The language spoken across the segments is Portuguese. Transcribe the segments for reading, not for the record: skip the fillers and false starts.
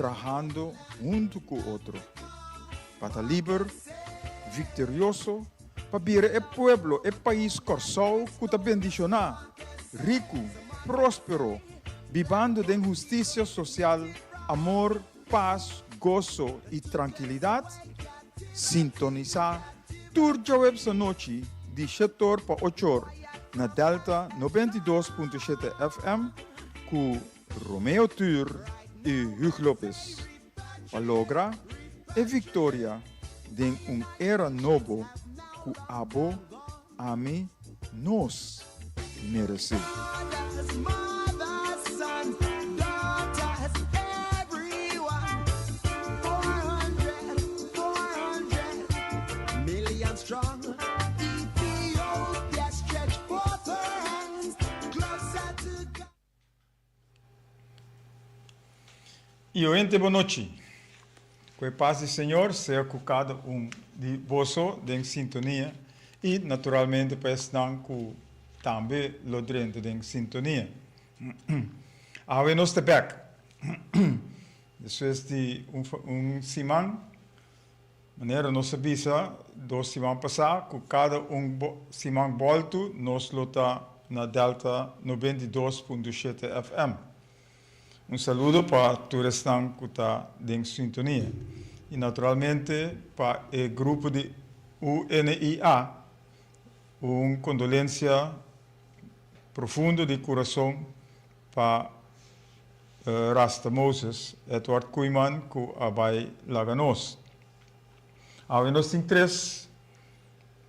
trabajando junto con otro. Para libre, victorioso, para ver el pueblo, el país corsao, que te bendiciona, rico, próspero, vivando de justicia social, amor, paz, gozo y tranquilidad. Sintonizar turja web sa noche de 7 para 8 na Delta 92.7 FM com Romeo Tur e Hugo Lopes. Para lograr a vitória de era novo que abo ami nos merece. E oente, boa noite. Que a paz do Senhor seja com cada de vocês em sintonia e, naturalmente, para estar com também o drento em sintonia. Agora nós estamos back. Depois de semana, maneira nós avisa 2 semanas passadas, que cada semana volto, nós lota na Delta 92.7 FM. Saludo para todos que estão em sintonia. E, naturalmente, para o grupo de UNIA, condolência profunda de coração para Rasta Moses, Edward Koeman, que vai Laganos. Agora, nós temos 3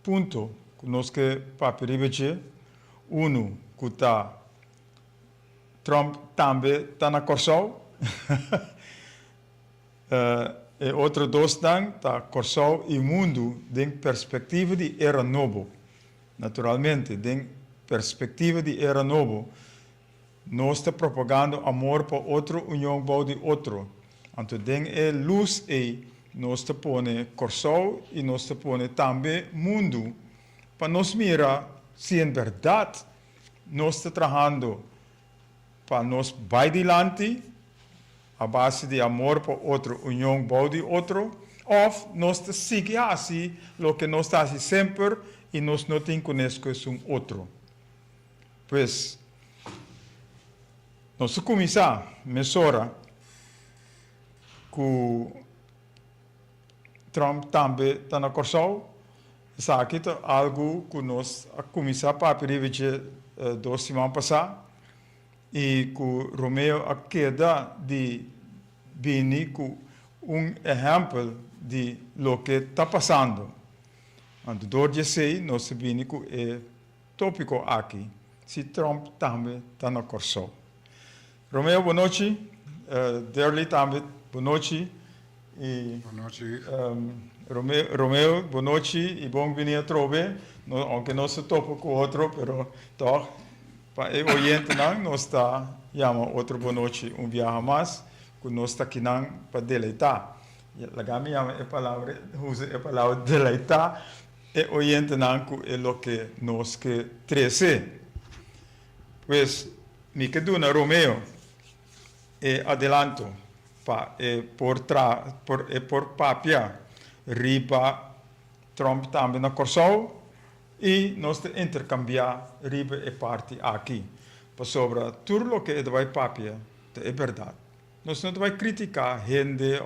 pontos que nós queremos para um, que está Trump também está na Corsau. E outro 2 está Corsau e mundo em perspectiva de era novo. Naturalmente, em perspectiva de era novo, nós estamos propagando amor para outro, união para de outro. Então, tem a luz e nós estamos pondo Corsau e nós estamos pondo também mundo para nós mirar se em verdade nós estamos trabalhando para nós vai adiante, a base de amor por outro, união de outro, ou nós seguimos assim, o que nós fazemos sempre, e nós não temos conhecido um outro. Pois, nós começamos a mesura que Trump também está na Corsau, sabe que é algo que nós começamos a pedir 2 semanas passadas, e que Romeo queda de vir com exemplo de lo que está passando. Então, dois sei, nós vimos com o tópico aqui, se Trump também está na Corsau. Romeo, boa noite. Derli também, boa noite. Boa noite. Romeo, boa noite e bom vir a Trove, aunque não se topa com outro, mas toch. Para o oyente nós está chama outro boa noite viaje mais que nós está aqui para deleitar. A gami chama usa a palavra deleitar e o oyente que é o que nós que trece. Pois me quedo na Romeo e adelanto para por papia riba Trump também na Corsau. E nós intercambiar riba e parte aqui. Para sobre tudo o que é de papia, é verdade. Nós não vai criticar gente.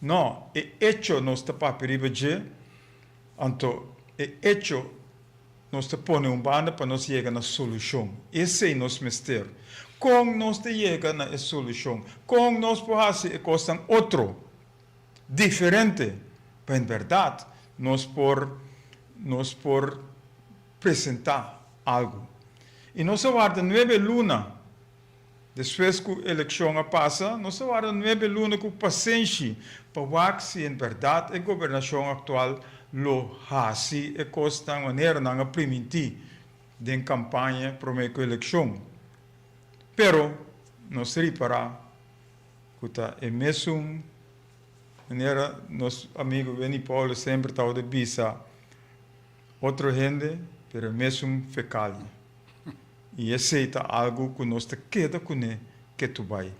Não, é hecho nós te papia riba de. Então, é hecho nós te põe banda para nós chegar na solução. Esse é nosso mistério. Como nós te chega na solução? Como nós podemos fazer coisa outro, diferente. Mas, em verdade, nós por apresentar algo. E nós aguardamos 9 lunas. Depois que a eleição passa, nós aguardamos 9 lunas com paciência para ver se, em verdade, a governação atual lo hace e costa de maneira não permitir de campanha para a eleição. Pero, nós reparar que é mesmo maneira, nosso amigo Benny Paulo sempre está de visa outra gente, pero mesmo fecal. E aceita algo que nós te queda com ele, que tu vai.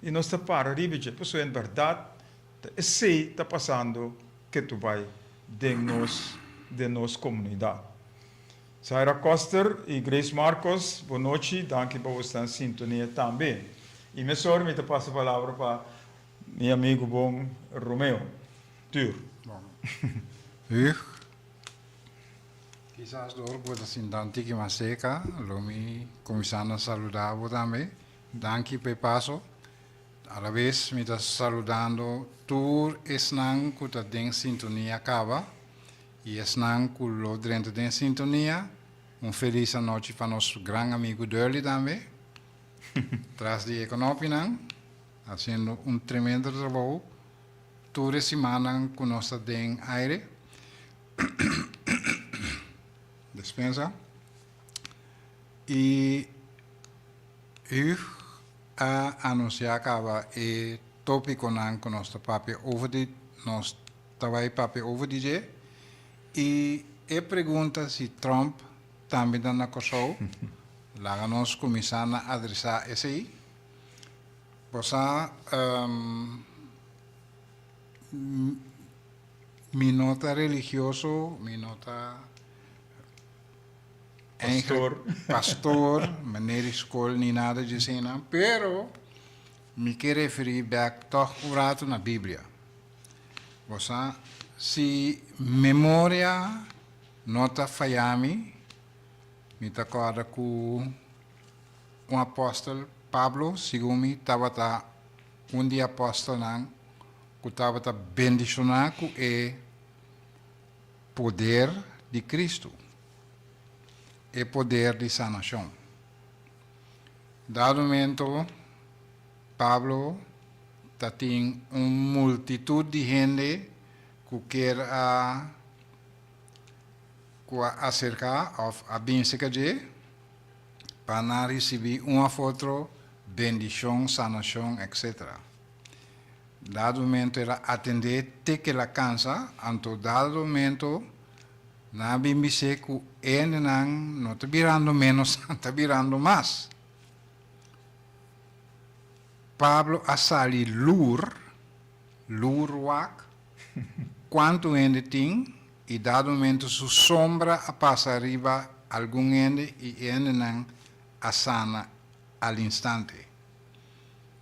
e nós está para ribete, pessoa em verdade, sei está passando que tu vai de nos comunidade. Saira Coster e Grace Marcos, boa noite, danke por estar em sintonia também. E me sorry, me passo a palavra para meu amigo bom Romeo. Tur. Bom. U. Quizás door por assim danti que maseca, lomi começando a saludar vos também. Danke pe paso. A la vez me está saludando tur esnan que tá em sintonia acaba. E esnan que lo dentro de sintonia. Feliz noite para nosso grande amigo Durley também. Tras de Econopinang, fazendo tremendo trabalho. Toda semana com nossa den aire. Dispensa. E eu anunciar que o tópico com nosso papel over de nós trabalho papel over DJ e pergunta se Trump também dá na coisa, lá nós começamos a adressar esse aí. Você mi nota religioso, mi nota pastor, maneira escola nem nada de cena, pero me quer referir back toch urato na Bíblia. Você se memória nota falhami, me acorda com apóstolo Pablo, segundo estava dia apóstolo não, que estava bendicionar com o poder de Cristo, o poder de sanação. Dado momento, Pablo tem multitud de gente que quer acercar a bênção de para receber uma foto, bendição, sanação, etc. Dado momento era atender até que ela cansa, então dado momento na bimbise que ele não está virando menos, está virando mais. Pablo a sali lurwak, quanto ele tem, e dado momento sua sombra a passa arriba algum ende e ele não a sana al instante.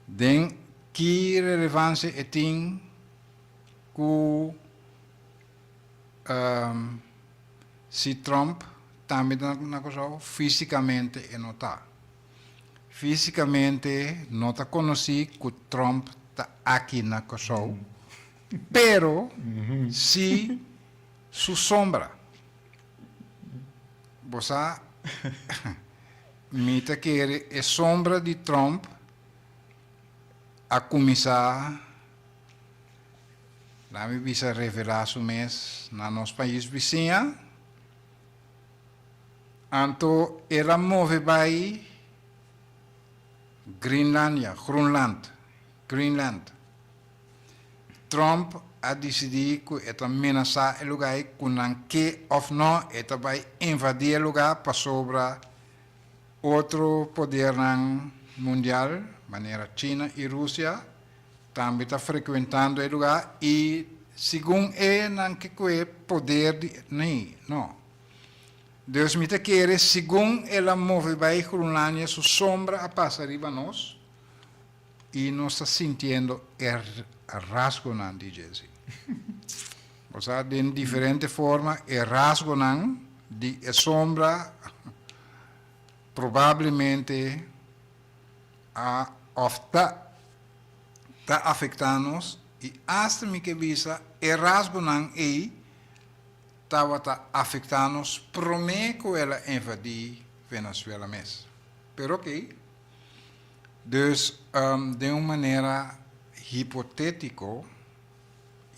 Den que relevância tem que se Trump também na coisa fisicamente e notar. Fisicamente não está conhecido que Trump está aqui na coisa, pero se sua sombra, você me está querendo a sombra de Trump a começar a me bisa revelar o mês na nosso país vizinho. Então, ela move para Greenland. Trump a decidido que ele ameaçar o lugar com que ou não, ele vai invadir o lugar para sobre outro poder mundial, maneira China e Rússia, também está frequentando o lugar e, segundo ele, não que é poder de... Não. Deus me quer, segundo ela move para a Grunlândia, sua sombra a passar arriba nós e nós está sentindo rasgo de Jesus. Ou seja, de diferente forma, rasgo de sombra provavelmente está afetando-nos e hasta me que visa rasgo estava afetando-nos prometo ela invadir Venezuela mesmo. Pero ok, dus de uma maneira hipotética,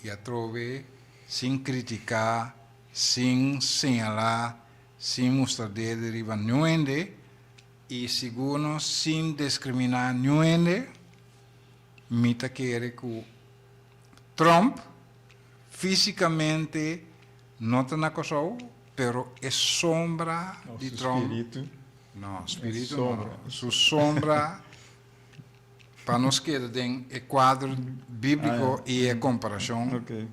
eu trouxe sem criticar, sem señalar, sem mostrar dedo riba nuende e segundo sem discriminar nuende, me quer que Trump fisicamente não está na coisa, pero é sombra de Trump. Espírito. Não, espírito não. Sua sombra para nos quedar em o quadro bíblico e a comparação Ok.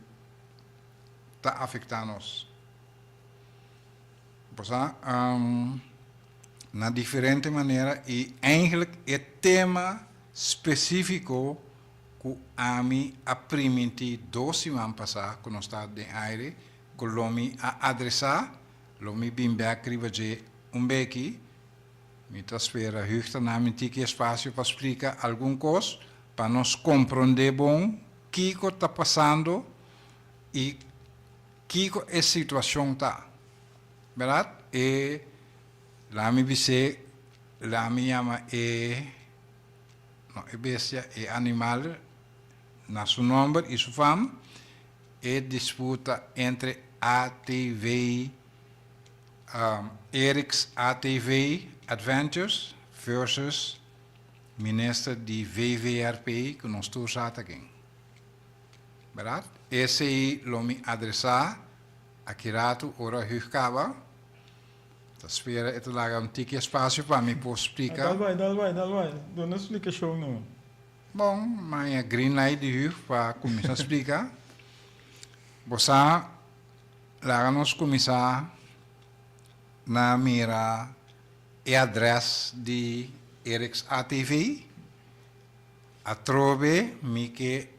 está afetando-nos. Na diferente maneira e eigenlijk o tema específico que a mim aprimenti 12 semanas passar quando está de aire que lomi a adressar lomi bimbe krivaje beki me ta spera huchta na mentiki espaço para explicar algum coisa para nós compreender bom que está passando e que a situação está. Verdade? E lá me disse, lá me chama bestia, animal, na seu nome e sua fama, disputa entre ATV, Eric's ATV Adventures versus minister de VVRP que nós todos aqui. Verdade? Esse aí lo me adressar a Kirato ora Hukaba. Espera, itu lá um tique espaço para me poder explicar. Dal vai. Não explica show não. Bom, mas a green light de Huk para começar a explicar. Você lá nós começar na mira e adresse de Eric's ATV. A trove me que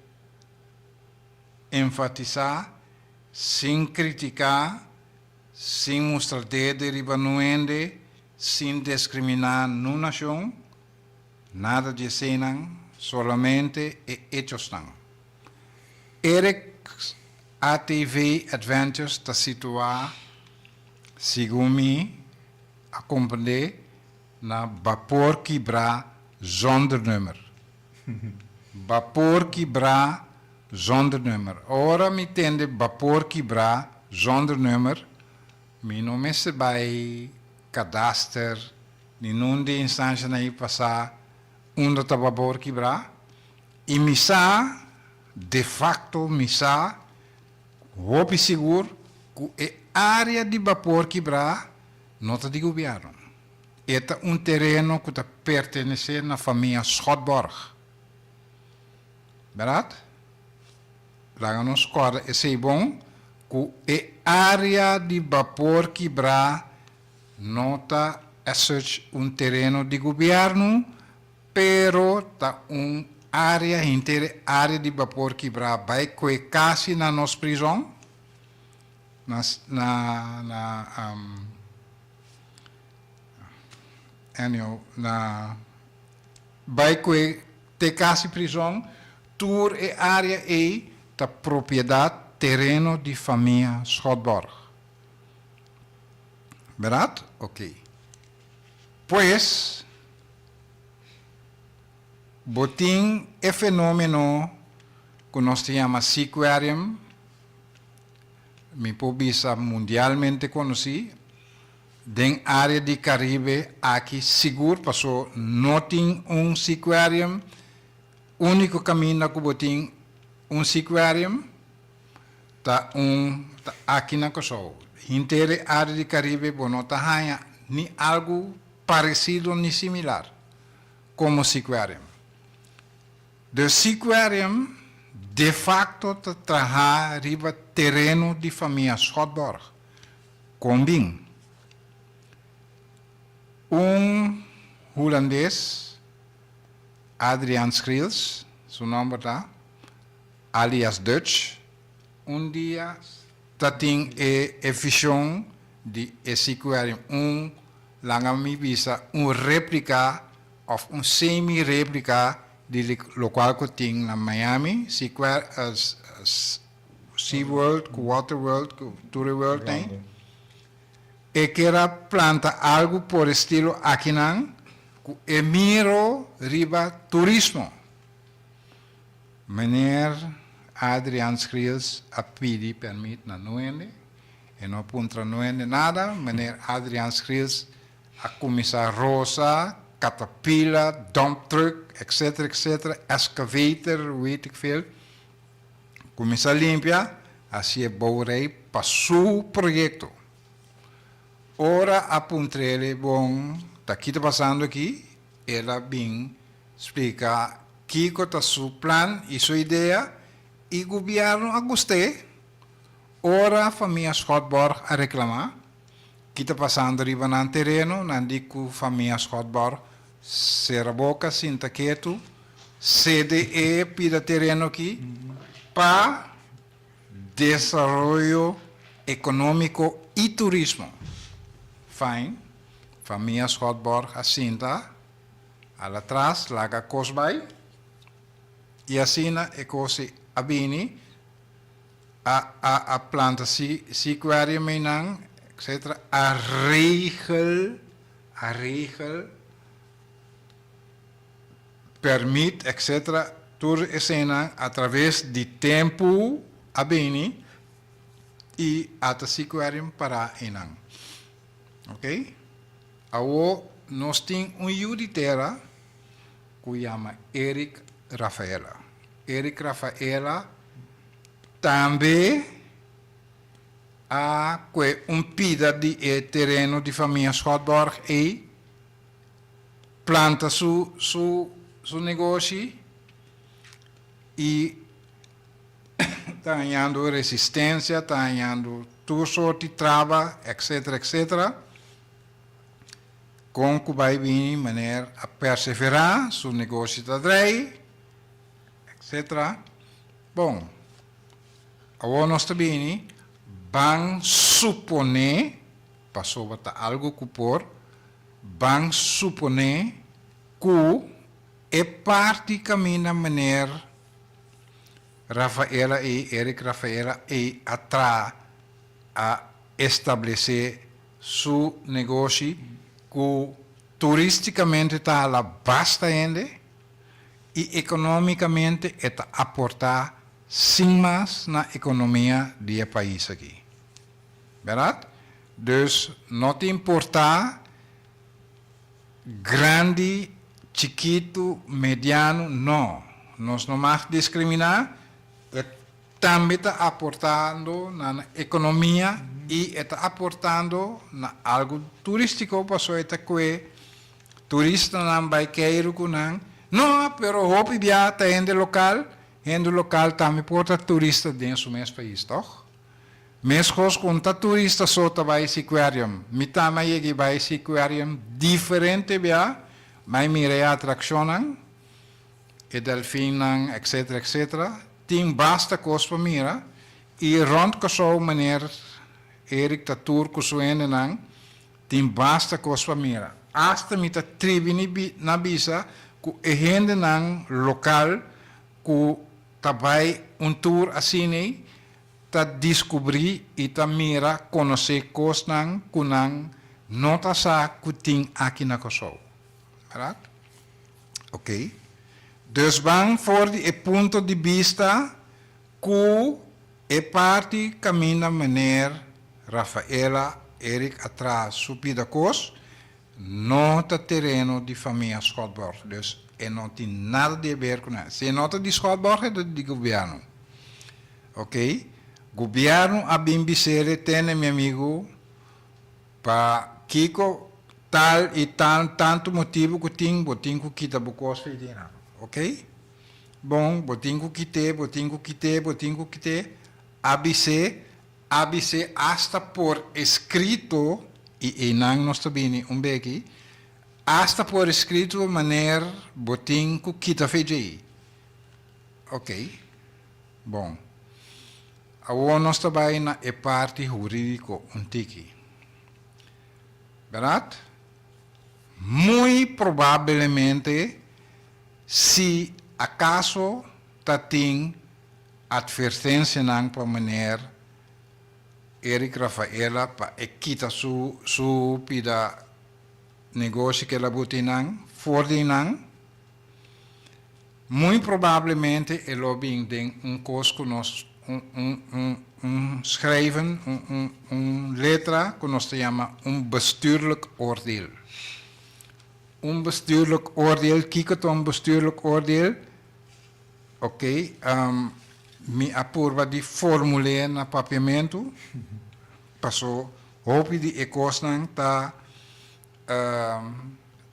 enfatizar, sem criticar, sem mostrar dedo ribanuende, sem discriminar nenhuma nação, nada de cena, solamente hechos não. Eric's ATV Adventures está situado, segundo mim, a compreender, na vapor quebra zonder nummer. Vapor quebra zonder nummer. Ora me tende vapor quebra zonder nummer. Mi não me se bij cadastre, ni non de instância na passar onde tá vapor quebra. E mi sa, de facto mi sa, hopi seguro que a área de vapor quebra não está de governo. É um terreno que está pertencendo à família Schotborg. Verdade? Lá nos corda é bom que a área de vapor quebra não está um terreno de governo, pero está área inteira, área de vapor quebra vai que quase na nossa prisão, vai que te quase prisão, tour e área é da propriedade terreno de família Schotborg. Verdade? Ok. Pois, botim é fenômeno que nós chamamos sequarium, me pobisa mundialmente conhecido, den área de Caribe aqui seguro, passou não tem sequarium, único caminho que botim sequarium, tá aqui na Kosovo. Inteira área de Caribe, não tá nem algo parecido nem similar como sequarium. De sequarium, de facto, trabalha riba terreno de família Schotborg. Combin. Holandês, Adrian Schreels, seu nome tá, alias Dutch, dia tem a visão de sequarium, langami visa réplica ou semi-réplica de local que tem na Miami, SeaWorld, Waterworld, Tourworld tem. E que era planta algo por estilo aqui não, que miro riba turismo. Meneer Adrian Schreels a pedi permit na noende, e não puntra noende nada, meneer Adrian Schreels a começar rosa, caterpillar, dump truck, etc., excavator, weet ik veel. Começar a limpar, assim é bouwrij para seu projeto. Ora a puntrele bom, tá aqui tá passando aqui, ela bem explica Kiko ta su plan e sua ideia e governo a gostei. Ora família Schotborg a reclamar. Kita passando riba no terreno, nandiku família Schotborg será boca sinta quieto, CDE pida terreno aqui para desenvolvimento econômico e turismo. Fine, família Schotborg assinta, al atrás laga cosbai, e assina e cose abini a planta si aquarium menang, etc. A regel permite, etc. Tur escena através de tempo abini e ata si aquarium para enang. Ok? Awo nós tem juditera que chama Eric Rafaela. Eric Rafaela também há pida de terreno de família Schotborg e planta su negócio e está ganhando resistência, está ganhando tudo sorte de trabalho, etc, etc. Com que vai vir maneira a perseverar, seu negócio está drei, etc. Bom, agora nós também vamos suponer, passou a algo que por, vamos suponer que é parte caminha maneira Rafaela e Eric Rafaela e atrás a estabelecer seu negócio que turisticamente está lá basta ainda e economicamente está aportar sim mais na economia do país aqui. Verdade? Dus não te importar grande, chiquito, mediano, não. Nós não mais discriminar, também está aportando na economia e está aportando na algo turístico, passou até que turista não vai querer com não, pero hope dia está em local também porta turista dentro do mesmo país, toch? Mesmo com ta turista só vai esse aquarium, mitama yegi vai esse aquarium diferente bia, mas mire atração e delfim etc etc. Tem basta coisa para mira e rond que só maneira Eric ta tour que suene nang tem basta coisa para mira. Hasta mita tribi na bisa ku ehende nang local ku tabai tour assim ta descobrir e ta mira conhecer coisas nang kunang nota sa kuting aqui na Kosovo. Right? Ok. Dus van voor die punto de vista que é parte caminha meneer Rafaela Eric atrás subida cos nota terreno de família Schotborg. Dus não tem nada a ver com isso. Se nota de Schotborg é do governo. Ok? Governo a bimbicere tem meu amigo para Kiko tal e tal tanto motivo que tem botinho que kita bukos feitina. Ok? Bom, botinho quite, ABC hasta por escrito, e não nós também beque, hasta por escrito maneira botinho quita feijei. Ok? Bom. Agora nós também na parte jurídico tiki. Verdade? Muito provavelmente se acaso tem advertência para maneira Eric Rafaela para equita su pida negócio que ela botinang for dinang muito provavelmente ele lobbying tem costo nós schrijven letra que nós chama bestuurlijk oordeel. Bestuurlijk oordeel, kijk het bestuurlijk oordeel. Oké, mi apurva di formuleer na papiamento. Passo, hoop je die ekosnang ta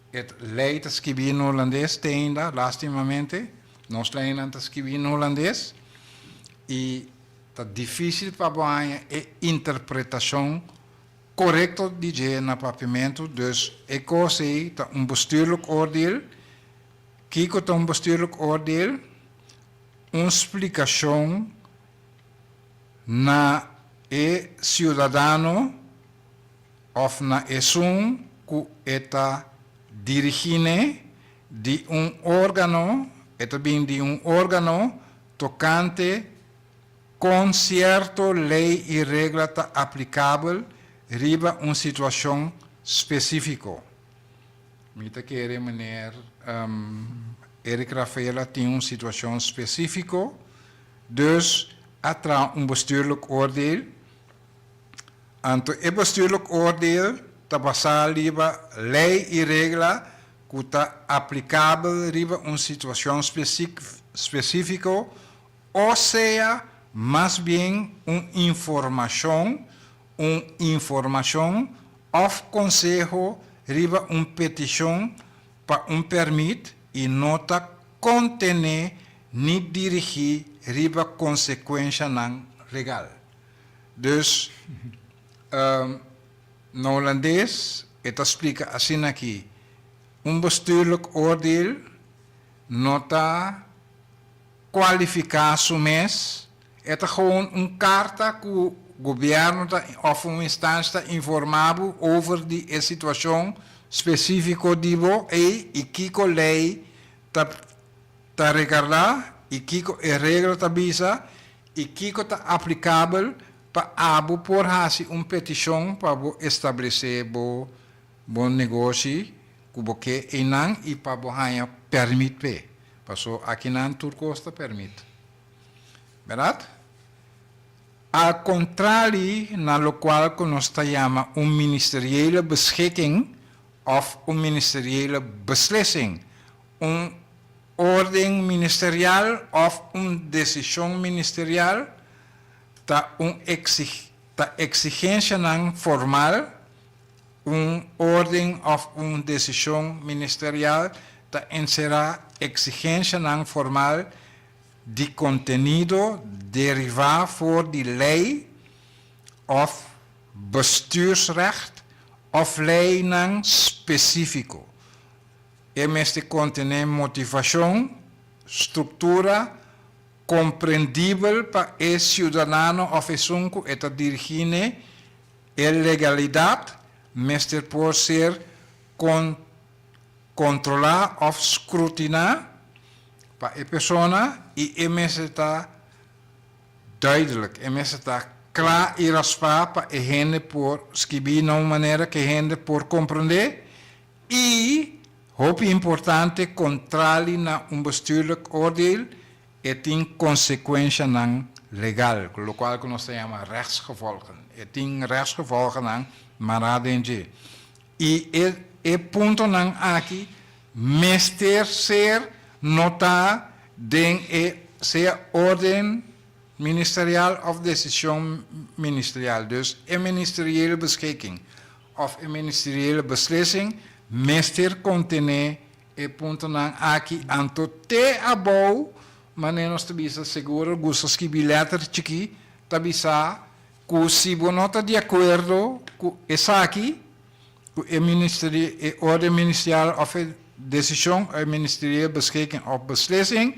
het leidt schibir no holandês tenda, lastimamente. nós treinamos a escrever em holandês e tá difícil para banha a interpretação correta de na papimento, dus ik sei tá bestuurlijk oordeel, kiko tá bestuurlijk oordeel, explicação na cidadano of na que está dirigindo de órgano, bem de órgano tocante com certa lei e regra tá aplicável riba uma situação específica. Mita querer meneer Eric Rafaela tem uma situação específica, dus atra bestuurlijk oordeel. Anto bestuurlijk oordeel ta basar riba lei e regra que tá aplicável riba uma situação específica, ou seja, mais bem uma informação of conselho riba petição para permit e nota contener ni dirigir riba consequência não legal. Dus, no holandês, het explica assim aqui, bestuurlijk oordeel nota qualificar sumes, het gewoon carta que o governo of uma instância informado over die situação específica dibo e kiko lei ta regarda e kiko regra ta bisa e kiko ta aplicável para abo por hasi petição para estabelecer bom negócio kubo que enang e para bo hanya permit pe paso aqui nan turcosta permit, verdade? Al contrario, na lo qual que nós chama ministeriële beschikking of ministeriële beslissing, ordem ministerial of decisão ministerial, ta exigência não formal, ordem of decisão ministerial, ta será exigência não formal de contenido derivar voor die lei of bestuursrecht of lei não específico. Este contém motivação, estrutura, compreendível para o cidadão of esunco eta dirigine a legalidade, mas por ser controlar of scrutinar para a pessoa e está duidelijk. Está klaar e raspar para a gente por escrever de uma maneira que a gente por compreender e, muito importante, controle na bestuurlijk oordeel e tem consequência não legal, o qual nós chamamos rechtsgevolgen. E tem rechtsgevolgen não maradenje. E o ponto não aqui, meester ser nota den ser ordem ministerial of decisão ministerial. Dus ministeriële beschikking of ministeriële beslissing meester contene ponto nan aqui anto te abou maneira nós tabisa seguro gustos que biletter chiqui tabisa ku si bonota de acordo ku essa aqui ku ministeriële ordem ministerial of decisão ministeriële beschikking of beslissing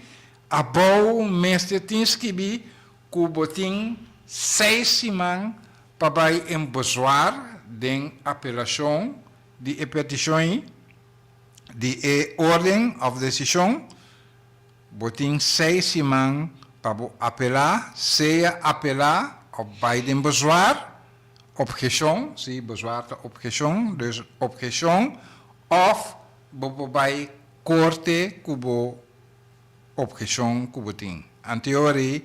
abou meester tinskibi ku boting 6 man para em bezwaar den apelação de petição de ordem of decisão boting 6 man para apelar seja apelar op bij den bezwaar objeção zie bezwaar de objeção dus objeção of bij corte kubo objeção kuboting anteori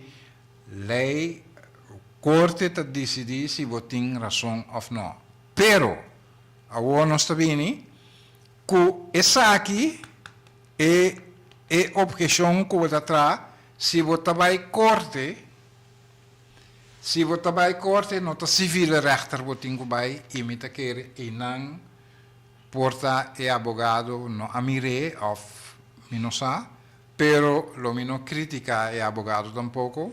lei corte te decidir se boting razão of não pero agora nós também que essa aqui é objeção que você traz se você vai corte não está civil rechter boting vai imita que e não porta e abogado no amire of minosa pero lo mino critica e abogado tampoco.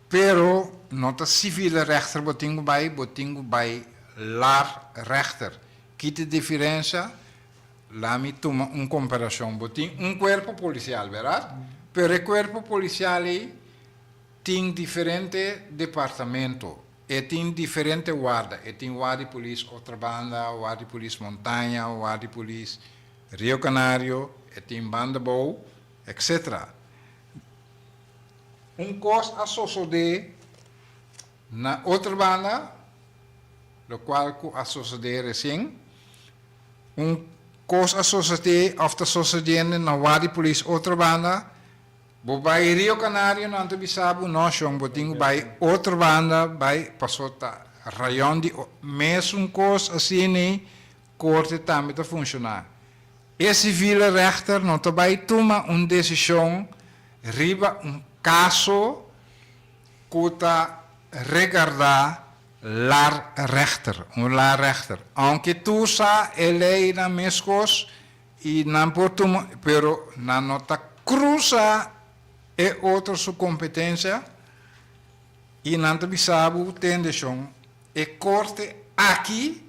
Pero nota civiele rechter botingo bij lar rechter. Quite diferencia, la mi toma un comparación boting un cuerpo policial, ¿verdad? Pero el cuerpo policial tiene diferente departamento, e tiene diferente guarda, e tiene guardia police otra banda, guardia police montaña, guardia police Rio Canario, e tiene banda bow, etc. Un cos associado na outra banda, lo qual associado recém, cos associado of associado na guardia police outra banda, bo bij Rio Canario na Antabisabu no shong botingo bij outra banda bij pasota rayon di mesmo cos assim corte também tá funcionar. Esse civil rechter não também toma decisão riba caso que está regarda lar rechter, lar rechter. Aunque tu sa lei na mescos e não portuma, pero na nota cruza e outra sua competência e não te bisabu tendência e corte aqui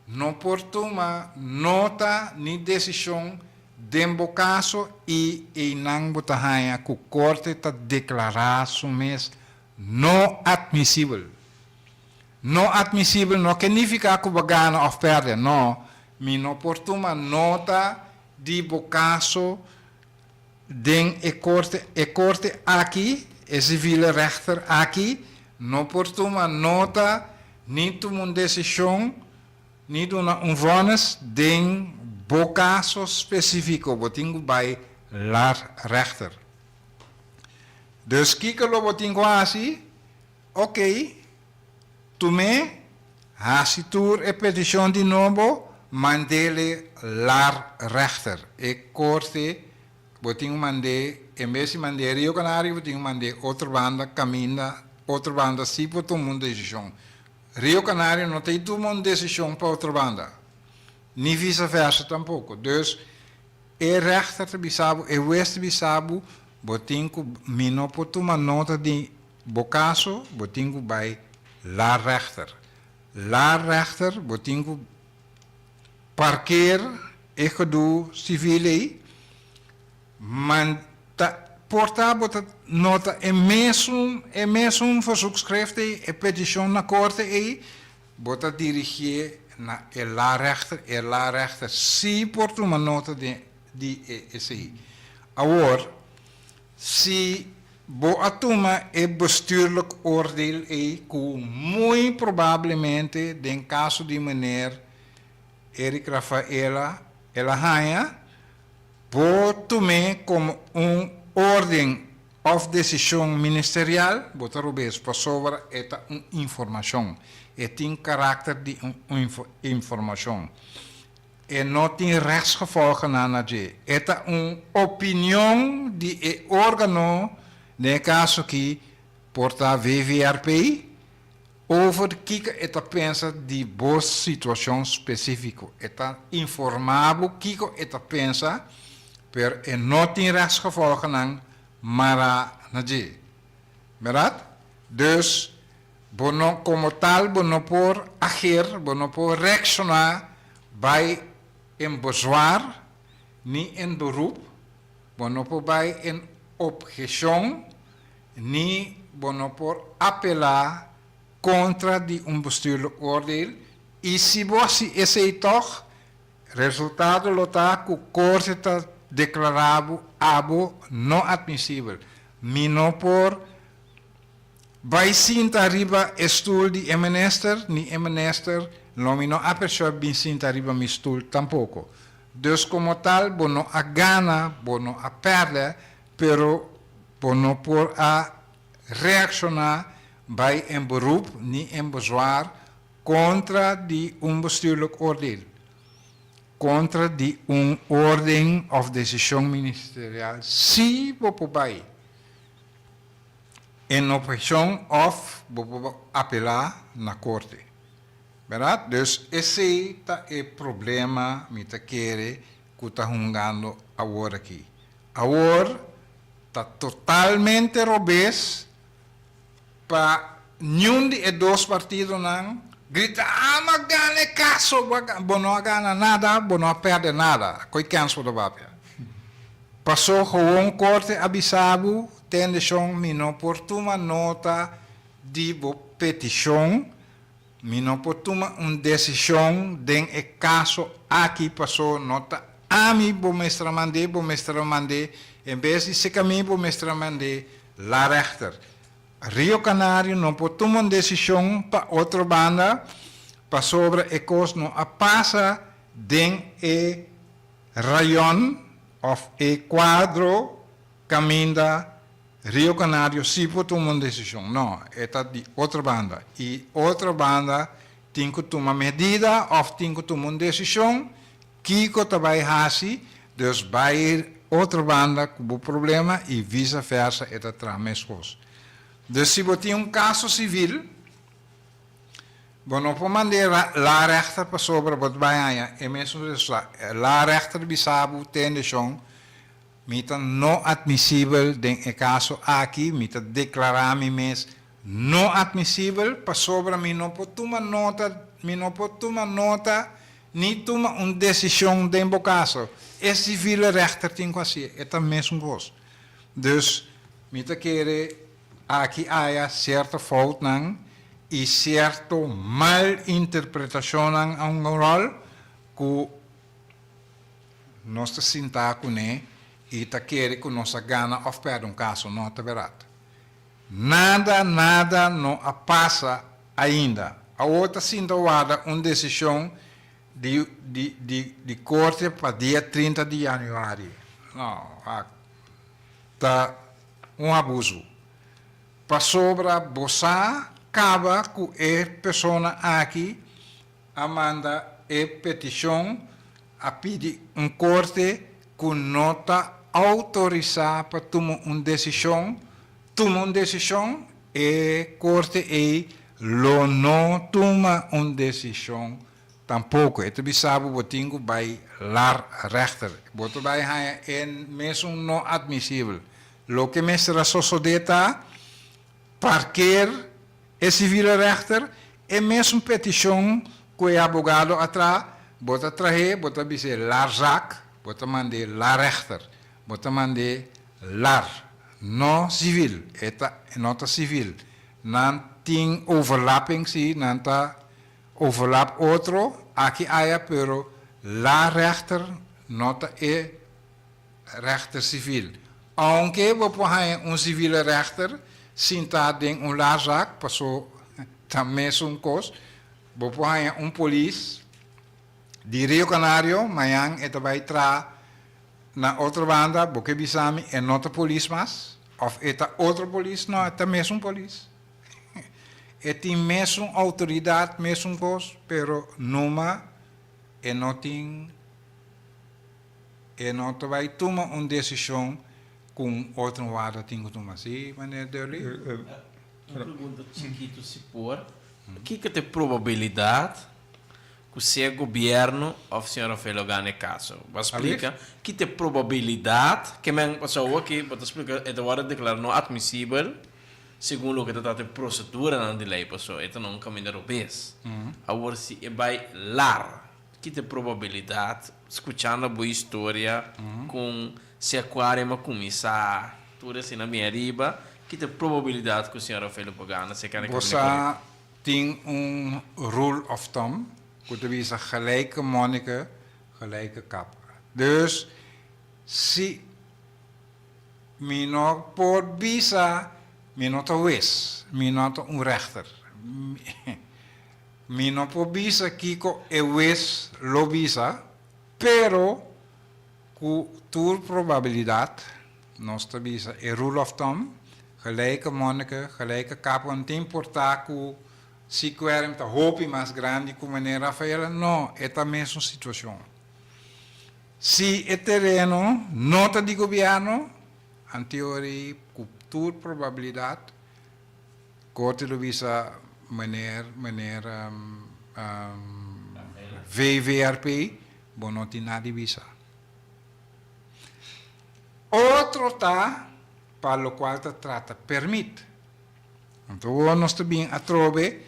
não portuma nota ni decisão dembo caso e não botahanha que o corte está declarar sumes não admissível. Não admissível não significa que vai ganhar ou perder, não. Mi não portuma nota de bocaso den e corte aqui, e civile rechter aqui, não portuma nota, niet uma decisão, niet vonnis, den bocaso específico, botingo bij lar rechter. Dus kika lo botingo assim, ok, tu me, hasitur e petition di novo, mandele lar rechter, e corte, botingo mande, em vez de mande Rio Canario, botingo mande outra banda, caminha, outra banda, se por tomar uma decisão. Rio Canario não tem tomar uma decisão para outra banda. Nem vice-versa tampouco. Dus, e rechter te bisabu, e west bisabu, botingo, mino por tomar nota de bocaso, botingo bij lar rechter. Lar rechter, botingo, parkeer, e gedoe, civiele, man porta bota nota e mesmo verzoekschrift e petition na corte e bota dirigir na la rechter si porta uma nota di esse. Agora, si bo atuma e bestuurlijk oordeel e ku muito provavelmente den caso de meneer Eric Rafaela Hanha vou tomar como ordem of decisão ministerial, botar o beijo para sobre esta informação. E tem caráter de informação. E não tem rechtsgevolgen na NAG. Esta opinião de órgão, no caso aqui, porta VVRP, over que esta pensa de boa situação específica. Esta informado que esta pensa, per e não tem rechtsgevolgen aan Mara Naji. Verdade? Dus, bono como tal, bono por agir, bono por reaccionar, bij een bezwaar, niet in beroep, bono por bij een objeção, niet bono por apelar contra die bestuurlijk oordeel. E se você esse toch, resultado lotar que o corte está declarado abo não admissível. Mino por vai sinta arriba stoel di emenester, ni emenester, não mino a pessoa bin sinta arriba mi stoel tampouco. Dus como tal, bono a gana, bono a perder, pero bono por a reaccionar bij een beroep, niet een bezwaar, contra die onbestuurlijk oordeel. Contra die ording of decisão ministerial, se bopobai. En opção of apelar na corte. Verdade? Dus esse é o problema que está querendo que está jungando agora aqui. Agora está totalmente robês para nenhum de dois partidos não grita, mas ganha caso, não ganha nada, não perde nada, coi canso do papel. Passou com um corte avisado, tende mi não por tomar nota de petição, mi não por tomar uma decisão de caso aqui passou nota a mim vou mestre mandei, em vez de se caminho vou mestre mandei, lá rechter. Rio Canário não pode tomar uma decisão para outra banda, para sobre a coisa não passa de rayon ou e quadro caminho Rio Canário se pode tomar uma decisão. Não, é de outra banda. E outra banda tem que tomar medida ou tem que tomar uma decisão que vai fazer, dus vai outra banda com o problema e vice-versa, é a mesma coisa. Dus se você tem um caso civil, você não pode mandar lá rechter para sobre o que vai é mesmo lá rechter bisabo tem decisão, mita não admissível em caso aqui, mita declarar me mesmo não admissível para sobre mim não pode tomar nota, nem tomar uma decisão dentro do caso. É civil rechter tem que fazer, é a mesma coisa. Dus, mita querer aqui há certa falta e certa mal interpretação a um rol que nós sintamos com ele e está querendo que nós ganha ou perde caso, não é verdade. Nada não passa ainda. A outra sinta uma decisão de corte para dia 30 de janeiro. Não, está um abuso. Para sobre você, acaba com a pessoa aqui, manda a petição, a pedir um corte com nota autorizar para tomar uma decisão, e corte e não toma uma decisão tampouco. É sabe o tingo vai lá rechter. Boto vai é mesmo não admissível. Lo que me será sociedade parquear é civil rechter é mesmo petição que o advogado atrás bota trazer, bota dizer lá zaak, bota mandar lá rechter, bota mandar lá não civil, é nota civil. Não tem overlapping sim, não tá overlap outro, aqui há pero lá rechter nota é rechter civil. Aunque você um civil rechter sentado em lazaak, passou também um coisa, você um polícia de Rio Canário, amanhã ele vai entrar na outra banda, porque bisami é outra polícia mas, ou é outra polícia, não, é mesmo polícia. É tem mesmo autoridade, mesmo coisa, pero numa não tem, não vai tomar uma decisão com outro lado tem que tomar assim, maneira de Uma pergunta chiquito se por, que tem probabilidade que se o governo ou a senhora fez o ganho caso? Você explica que tem probabilidade que a pessoa que você explica é agora declarar não admissível segundo o que está a procedura na lei, pessoa, então não caminha do bes. Agora se vai lá, que tem probabilidade escutando a boa história com se aquário uma comissar tudo assim na minha riba, que tem probabilidade que a senhora fez o ganho, se quer você tem rule of thumb, que te visa gelijke monniken, gelijke kap. Dus, se me não por visa, me não te wis, me não te rechter. Me não por visa kiko e wis lo visa, pero com tour probabilidade, nós te visa e rule of thumb, gelijke monniken, gelijke kap, want het importa que se querem a roupa mais grande como maneira Rafaela, não, é a mesma situação. Se é terreno, nota de governo, em teoria, com toda probabilidade, corte do visa maneira VVRP, bom não tem nada de visa. Outro tá, para o qual tá trata permite. Então, nós também atrove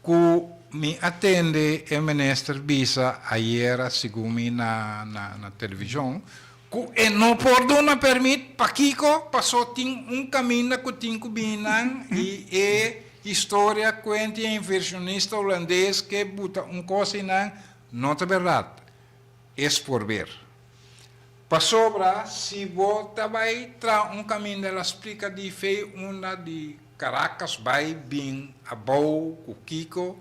que me atende o ministro Bisa ayer, segundo na televisão, que não pode dar permite para Kiko, passou um caminho que tem que binan e é história quente inversionista holandês que bota coisa não é verdade. É por ver. Para sobra, se você vai tra caminho dela explica de feio uma de Caracas vai bem a Bau, o Kiko,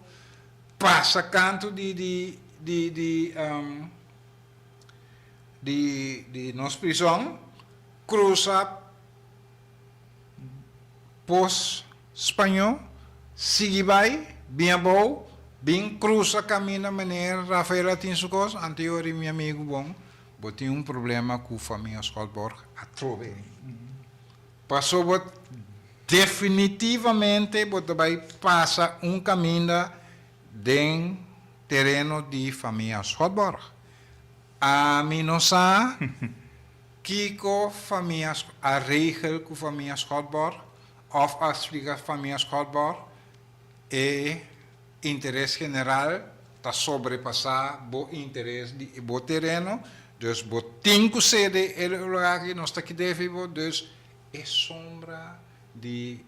passa canto de nossa prisão, cruza pós espanhol, sigue vai, bem a Bau, bem cruza caminho maneira Rafael Atinsukos, anterior meu amigo bom, botei problema com a família Schalborg, a trove. Passou definitivamente você vai passar caminho de terreno de família Schalborg. A mim não sabe Kiko família a regel com família Schalborg of a explica família Schalborg é interesse general está sobrepassar o interesse de o terreno, dus o tem que ser o lugar que nós está aqui deve, dus é sombra de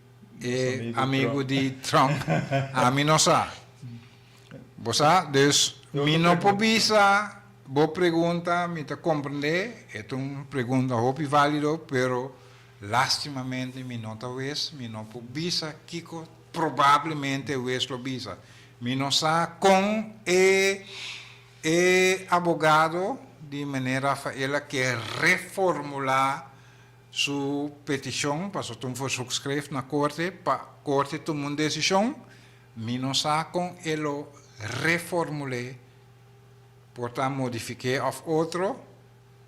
amigo de Trump. A mim não sabe. Você, dus, mim não pobisa, boa pergunta, me te compreender, é uma pergunta hope válido, pero lastimamente me não talvez, me não pobisa, Kiko provavelmente o lo bisa. Me não sabe com abogado de maneira Rafaela que reformular sua petição, para o for subscrever na corte, para a corte tomar uma decisão, me não sabe com ele reformule, portanto modificar of outro,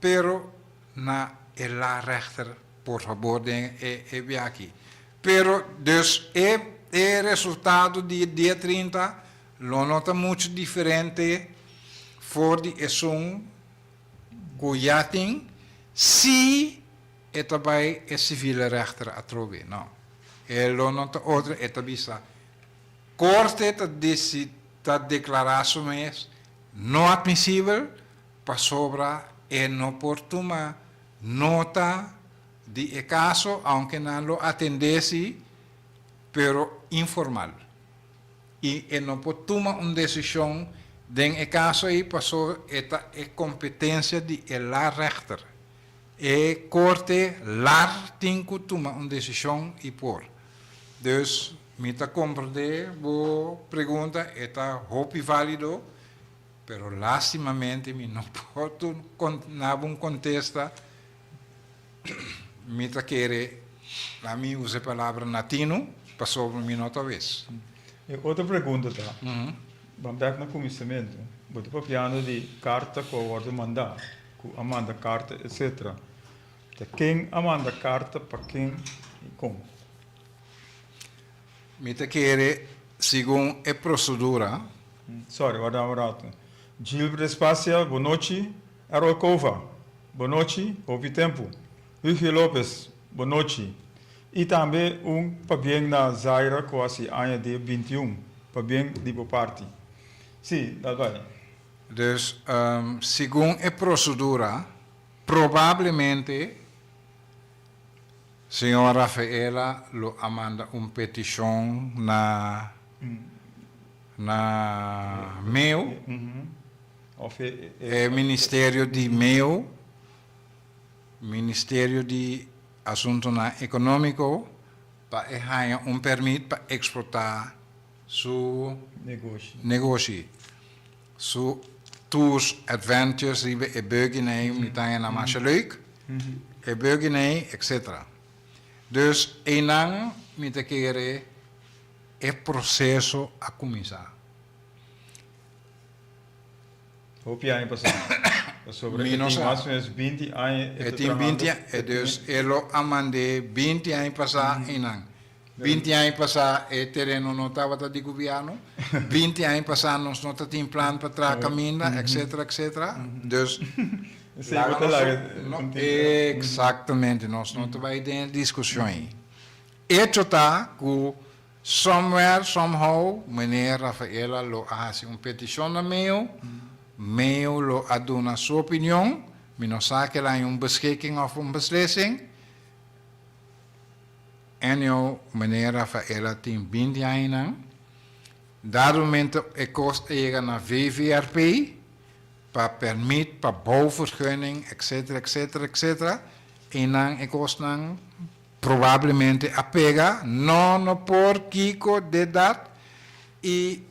pero na la rechter, por favor, é aqui. Pero, dus, é resultado de dia 30, lo nota muito diferente for de eção Goiating, se é também é civil rechter a trobe, não. Lo nota outra, é também corte está declaração não admissível para sobra e não por tomar nota de caso, aunque não lo atendesse, pero informal. E não pode tomar uma decisão den caso aí passou esta é competência de la rechter. E corte lá tem que tomar uma decisão e por. Dus, me está compreender, boa pergunta, está hope válido, pero lastimamente me não pode não contesta, me está querer, a mim usa a palavra latino, passou por mim outra vez. Outra pergunta, tá? Vamos back no começamento. Você está falando de carta que pode mandar, que manda carta, etc. Quem manda carta para quem e como? Me te querer, segundo a procedura. Sorry, guarda um rato. Gilbert Espacia, boa noite. Arocova, boa noite. Houve tempo. Hugo Lopes, boa noite. E também para bem na Zaira, quase ano de 21, para bem de boa parte. Sim, dat vai. Dus, segundo a procedura, provavelmente, senhora Rafaela lo manda uma petição na MEU, Ministério de MEU, Ministério de Assunto Econômico, para ganhar permito para exportar seu negócio. Su tours, adventures, e burgerij, niet aan na maar leuk, e burgerij, etc. Dus enang met de keren é processo a começar. O que ano passado? Sobre que tem mais ou menos 20 anos. Tem 20 anos, dus ele amande 20 anos passado enang. 20 anos passado o terreno não estava de governo, 20 anos passado nós não tínhamos plano para trás caminho, etc, etc. Dus Sim, Lá vou te nós lá. não- Exatamente, nós não estamos aí dentro de discussão aí. Hecho está que somewhere, somehow, meneer Rafaela lo hace uma petição na meio lo aduna sua opinião, não sabe que lá é uma beschikking of uma beslissing. En eu, meneer Rafaela, tem 20 anos. Dado momento, ik kost chega na VVRP, para permit, para bouwvergunning, etc, etc, etc. En dan, ik kost dan provavelmente apega, no por Kiko de dat, e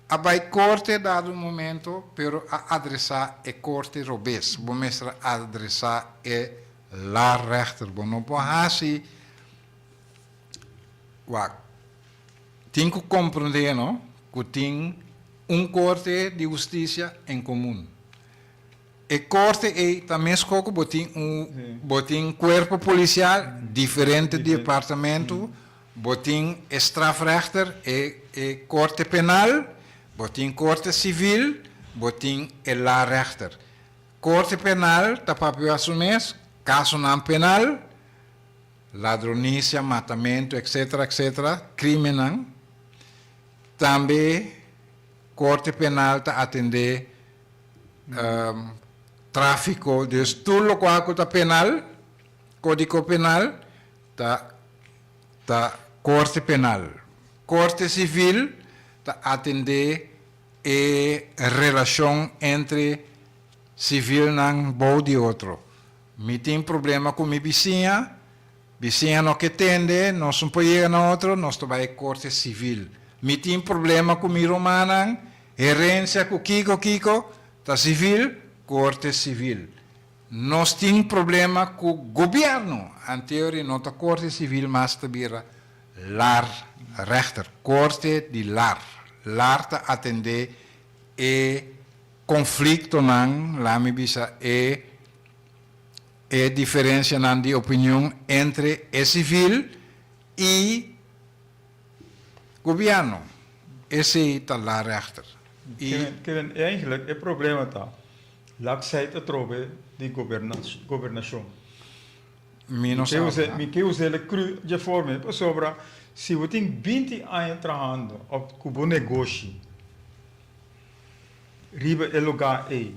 abai corte dado momento, pero a adressar e corte robes. Bo mestra adressar e la rechter. Bo no po hasi, wak. Tem que compreender, não? Que tem corte de justiça em comum. E corte é também escoco, botin corpo policial, diferente departamento, botin strafrechter e corte penal, botin corte civil, botin e la rechter. Corte penal, tapapio assumes, caso não penal, ladronícia, matamento, etc, etc, crime não. Também, corte penal está atender tráfico, dus tudo que está penal, código penal, está corte penal. Corte civil está atender a relação entre civil e bom de outro. Me tem problema com minha vizinha não que atende, nós não podemos ir na outro, nós vai corte civil. Me tem problema com minha romana, herência com Kiko, está civil, corte civil. Nós temos problema com o governo. Anteriormente, não está corte civil, mas também lar, rechter, corte de lar. Lar está atender e conflito não, lá me bisa e diferença não de opinião entre o civil e governo. Esse está lá rechter. Kevin, eigenlijk, het probleem is dat. Laat zij het trobe die governatie. Me que usar ele cru de forma, sobra, se você tem 20 anos trabalhando com um negócio, riba é lugar aí.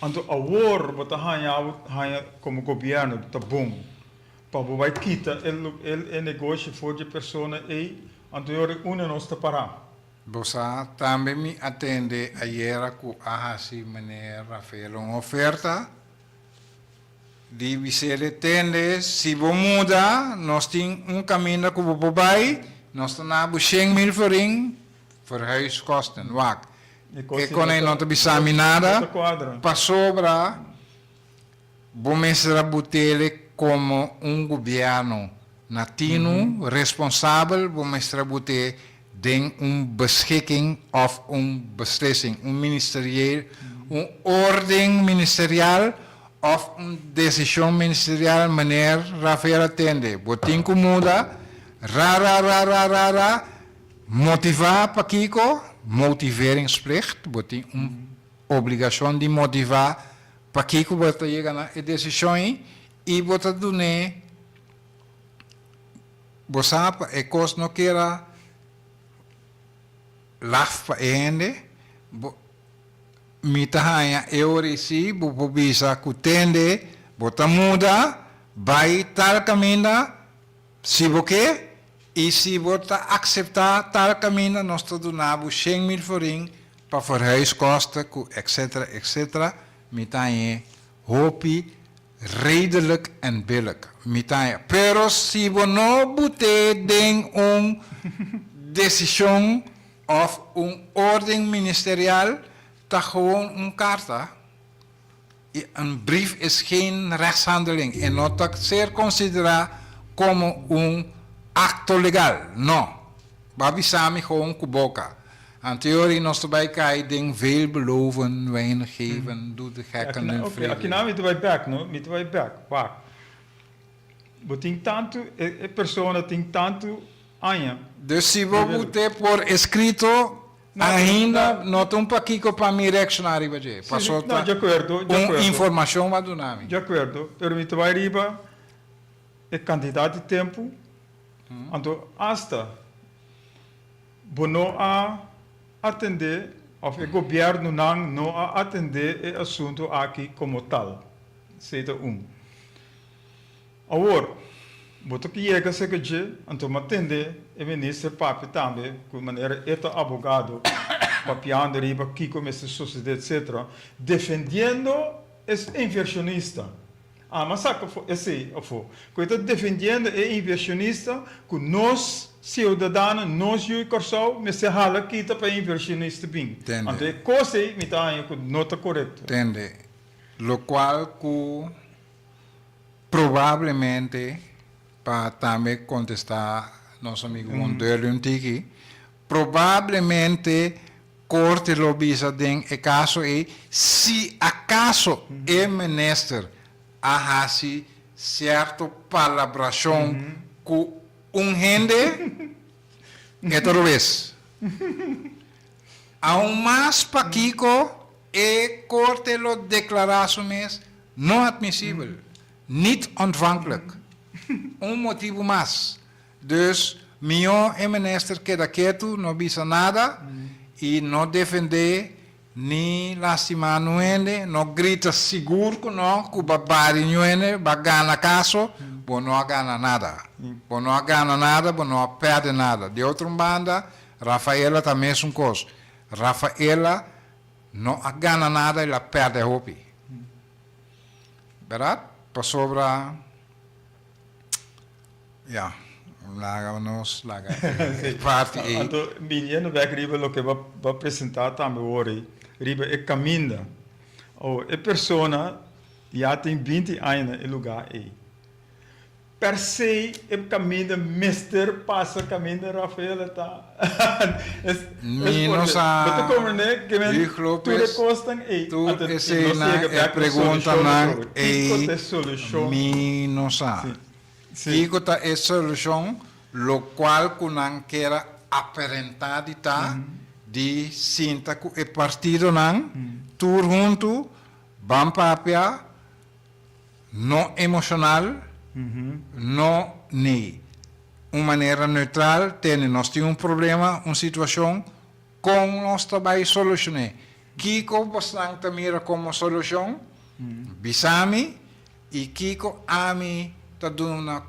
Então, agora, você ganha como governo, tá bom. Para você quitar o negócio for de pessoa aí, então, eu não está parar. Você também me atende ayer com a meneer Rafael uma oferta de você atende, se você muda, nós temos caminho que você vai, nós temos 100.000 forint voor huiskosten. Wak. Ik kon não te besame nada, para sobra, você botele como governo nativo, responsável, você botele den beschikking of beslissing, ministerieel, ording ministerial of decisão ministerial, meneer Rafael atende. Botin muda, motivar para Kiko, motiveringsplicht, botin obrigação de motivar para Kiko, bota chegar na decisão e bota doen, bosapa e kos no kera laf pa ende, mitahanya eurisi, bubisa kutende, bota muda, bai tal camina, si boke, e si bota acceptar tal camina, nós todo nabu 100.000 forint, para verhuiskosten, etc, etc, mitahanya, hopi, redelijk en billig. Mitahanya, pero si bono bute den decisão of ordem ministerial, dat gewoon carta. Een brief is geen rechtshandeling en not dat zeer considera como acto legal. No. Babi sami gewoon kuboka. Aan theorie nos erbij kijken, veel beloven, weinig geven, doe de gekken en vrede. Aqui não, me vai back, no? Me vai back. Wacht. Maar tem tanto, persona tem tanto anos. Dus si we moeten por escrito Ainda não tem um pouquinho para me reaccionar, Ibaje. Passou não, de acordo, de acordo. informação vai do nome. De acordo. Permite vai riba é candidato de tempo. Então, hasta bono a atender, ou o governo não a atender o assunto aqui como tal. Seita Agora, boto que chega se que então atender o ministro Papi também, de maneira advogado, papiando riba, que começa a suceder, etc., defendendo esse inversionista. Mas sabe que esse que defendendo o inversionista, que nós, cidadãos, nós, o Corsau, me se hala quita para inversionista bem. Então, coisa me está que não está correto. Entende? Lo qual que provavelmente, para também contestar nosso amigo Monteiro Antiki, provavelmente corte lobista den e caso e se acaso é ministro há certa palabração com gente é toda vez. Ao mais paquico e corte lo declarações não admissível, niet ontvankelijk. Motivo mais. Dus, meu minister queda quieto, não bisa nada e não defender ni lastimar nuende, não grita seguro que não, que babari nuende, bagana caso, bom não gana nada. Bom não gana nada, bom não perde nada. De outra banda, Rafaela também é um coisa. Rafaela não gana nada e ela perde a roupa. Verdade? Para sobra, ja, laga-nos, laga. Parte e... Então, menino vai riba o que vai apresentar também hoje, riba é caminha. Ou é pessoa já tem 20 anos no lugar aí. Per se é caminho mestre passa caminho Rafael tá. Menos a tu recostam aí. Tu esse na é pergunta na e menos a. Fico tá é solução lo qual kunan quer aparentar de sinta que é partido nan tur junto bam papia não emocional não nem uma maneira neutral nós temos problema uma situação com nós trabalho solucionar Kiko bastante mira como solução bisami e Kiko ami tá dando uma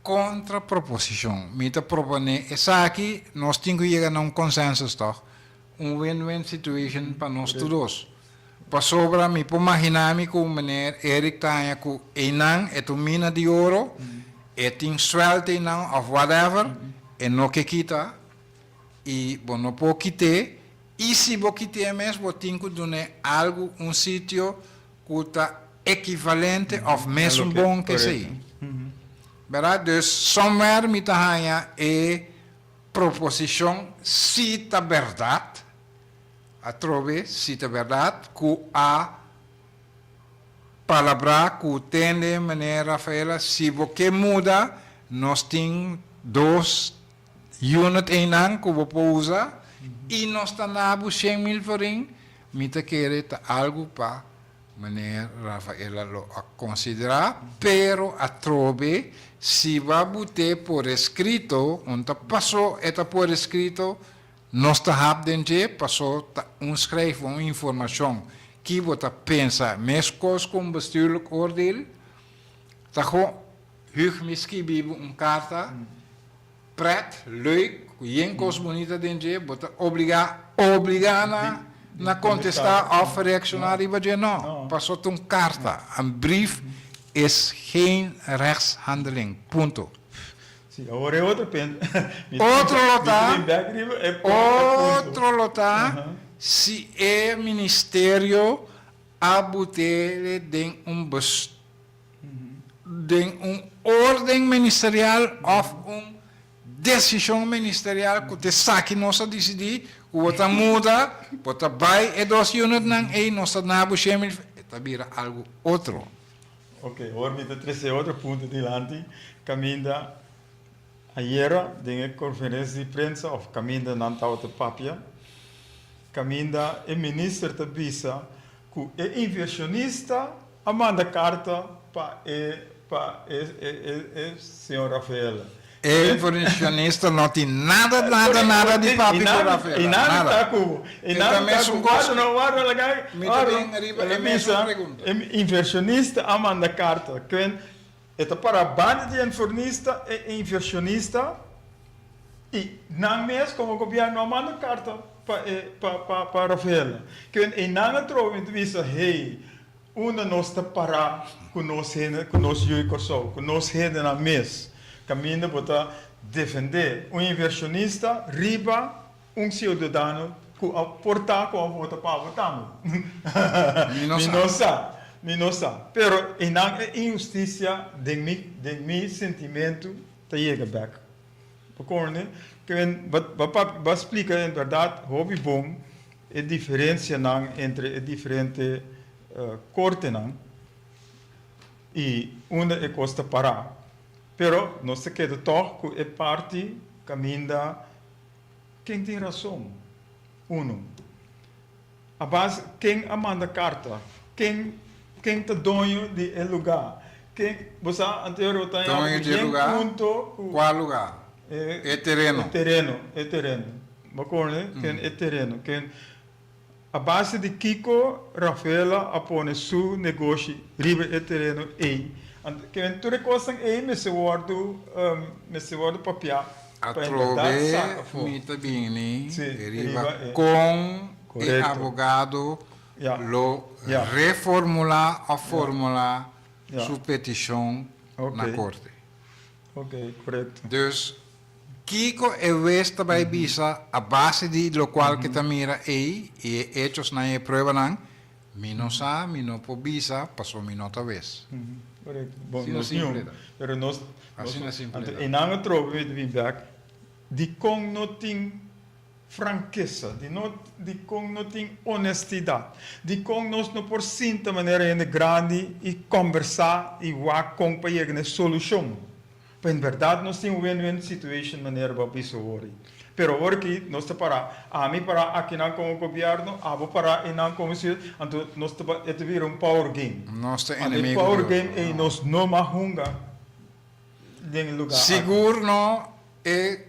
contraproposição me tá propone essa aqui nós temos que chegar a consenso toch win-win situation para nós todos. Para sobra, me pode imaginar que o meneer Erik Tanya com enang eto mina de ouro, eting suelte enang of whatever, e não que quita, e bom não pode quitar, e se vou quitar mesmo, tenho que dar algo, sítio que está equivalente of mesmo bom que sei. Verdade? Dus somewhere me tá é proposição cita verdade, a trove cita verdade, que a palavra que tem maneira Rafaela, se você muda, nós temos 2 units em ano que você usar e nós estamos 100.000 forinhos, me tá querendo algo para maneira Rafaela lo a considerar, pero a trove se vai botar por escrito, onde passou está por escrito, nós está passou schrijven uma informação que você pensa, mesmo coisa com bestuurlijk oordeel, tá gewoon, misschien bibo carta, pret, leuk, geen coisa bonita dentro, você obrigar na contestar of reaccionar, e não, passou carta, brief, is geen rechtshandeling. Punto. Sim, agora é outro pen. Outro lotar, se é ministério abutele de ordem ministerial ou decisão ministerial que te saque nossa decidir, que você muda, você vai e 2 units nang e nossa nabo chemil, eta vira algo outro. Ok, agora me trazer outro ponto de lante, caminha ayer de conferentie de prensa of caminda nantau te papia. Caminda e minister te bisa ku e inversionista amanda carta pa senhor Rafael. E inversionista não tem nada de papi com Rafael. E nada tá com. E nada tá com. Guarda não guarda legal. Inversionista amanda carta. Quen eta para banda de inversionista e inversionista e não mesmo como o governo amanda carta para Rafael. Quen e nada trova entrevista hey una nosta para conosco e conosco na mês. Caminho para defender inversionista riba cidadão que aportar com a vota para votar. Minosa. Pero injustiça de mi sentimento te chega back. Porque vai explicar em verdade hobby bom a diferença entre a diferente corte e uma é costa parar. Pero não se queda toch que é parte caminha quem tem razão. A base quem amanda carta, quem tá dono de lugar, quem você anterior tem dono de lugar. Qual lugar? É terreno. É terreno. Bacana, quem é terreno, quem a base de Kiko Rafaela apone su negócio riba é terreno que tu recostam me se guardo papel a trove mita bene riba com o advogado lo reformular a fórmula sua petição na corte. Ok, correto. Dus Kiko é vesta by bisa a base de lo qual que tamira e hechos na prueba nan minosa minopo bisa passou minota vez. Correto. Bom, pero nós assim na simple. E não trove de feedback de com não tem franqueza, de com não tem honestidade, de com nós não por sinta maneira grande e conversar e com para chegar solução. Mas, em verdade, nós temos uma win-win situation maneira para isso hoje. Pero agora que nós estamos para mim para aqui não como governo, abo para e não como se, então nós estamos vir power game. Nós estamos inimigo. Power game e nós não mahunga em lugar. Seguro não é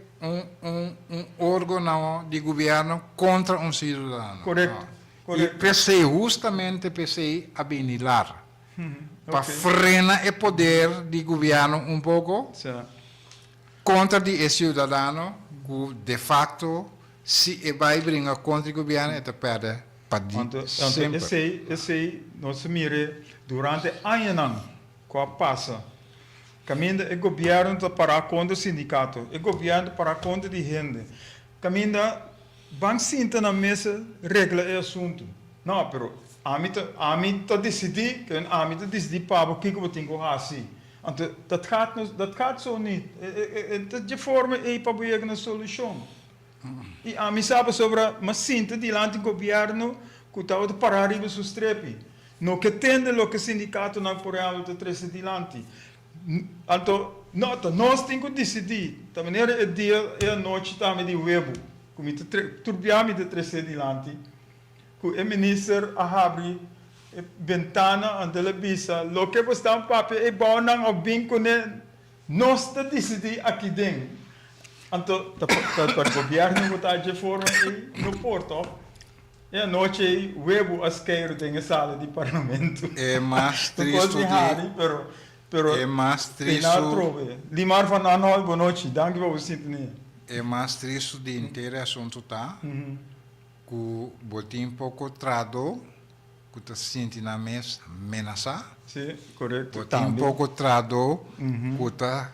órgão de governo contra cidadão. Correto. E PC justamente PC a benilar. Para frenar o poder do governo pouco contra o cidadão que de facto se vai brincar contra o governo é perde para esse nós mire durante anos com a passa caminha o governo para contra o sindicato o governo para contra de gente caminha van sinta na mesa regla o assunto não pero a mim tá decidir que a mim tá decidir para o que eu tenho que fazer então dat gaat zo niet de forma é para chegar na solução e a mim sabe sobre mas sinta diante do governo que está a parar riba su strepi no que tende lo que sindicato não por ela de três diante então nós temos que decidir da maneira é dia e a noite também de web como turbiami de três diante que o ministro abre ventana ante la bisa lo que você está papel é bom não o binco né nós está decidir aqui dentro então para o governo botar de forma no porto e a noite web asqueiro tem a sala de parlamento é mais triste pero é mais triste Limar van Aanholt boa noite danke para você é mais triste de inteiro assunto tá que botem pouco trado que está sentindo na mesa ameaça sim correto botem pouco trado que está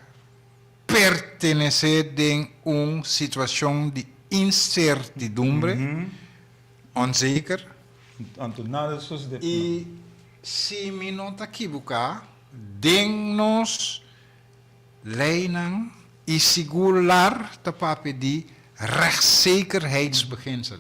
pertencer em uma situação de incertidumbre onzeker nada sucede e se me não está equivocado den-nos leiden e segurar te papi die rechtszekerheidsbeginsel.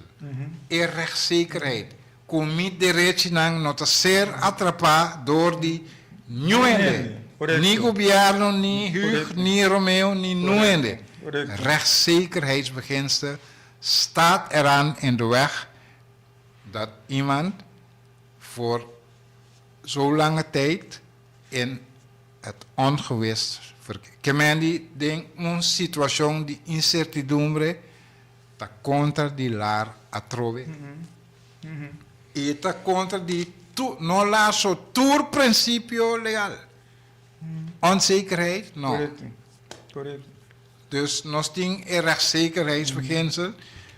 E rechtszekerheid. Kom niet de recht nang not ser atrapado door die nieuwe Correcto. Ni gobierno, ni Hugo, Correcto. ni Romeo, ni Nuende. Correcto. Rechtszekerheidsbeginsel staat eraan in de weg dat iemand voor zo lange tijd in het ongewist verkeert. Que men die denk een situatie die incertidumbre ta contra di lar a trove. E ta contra di no la so tour principio legal. Onzekerheid, no. Correcto. Correcto. Dus nos ting er rechtszekerheidsbeginsel,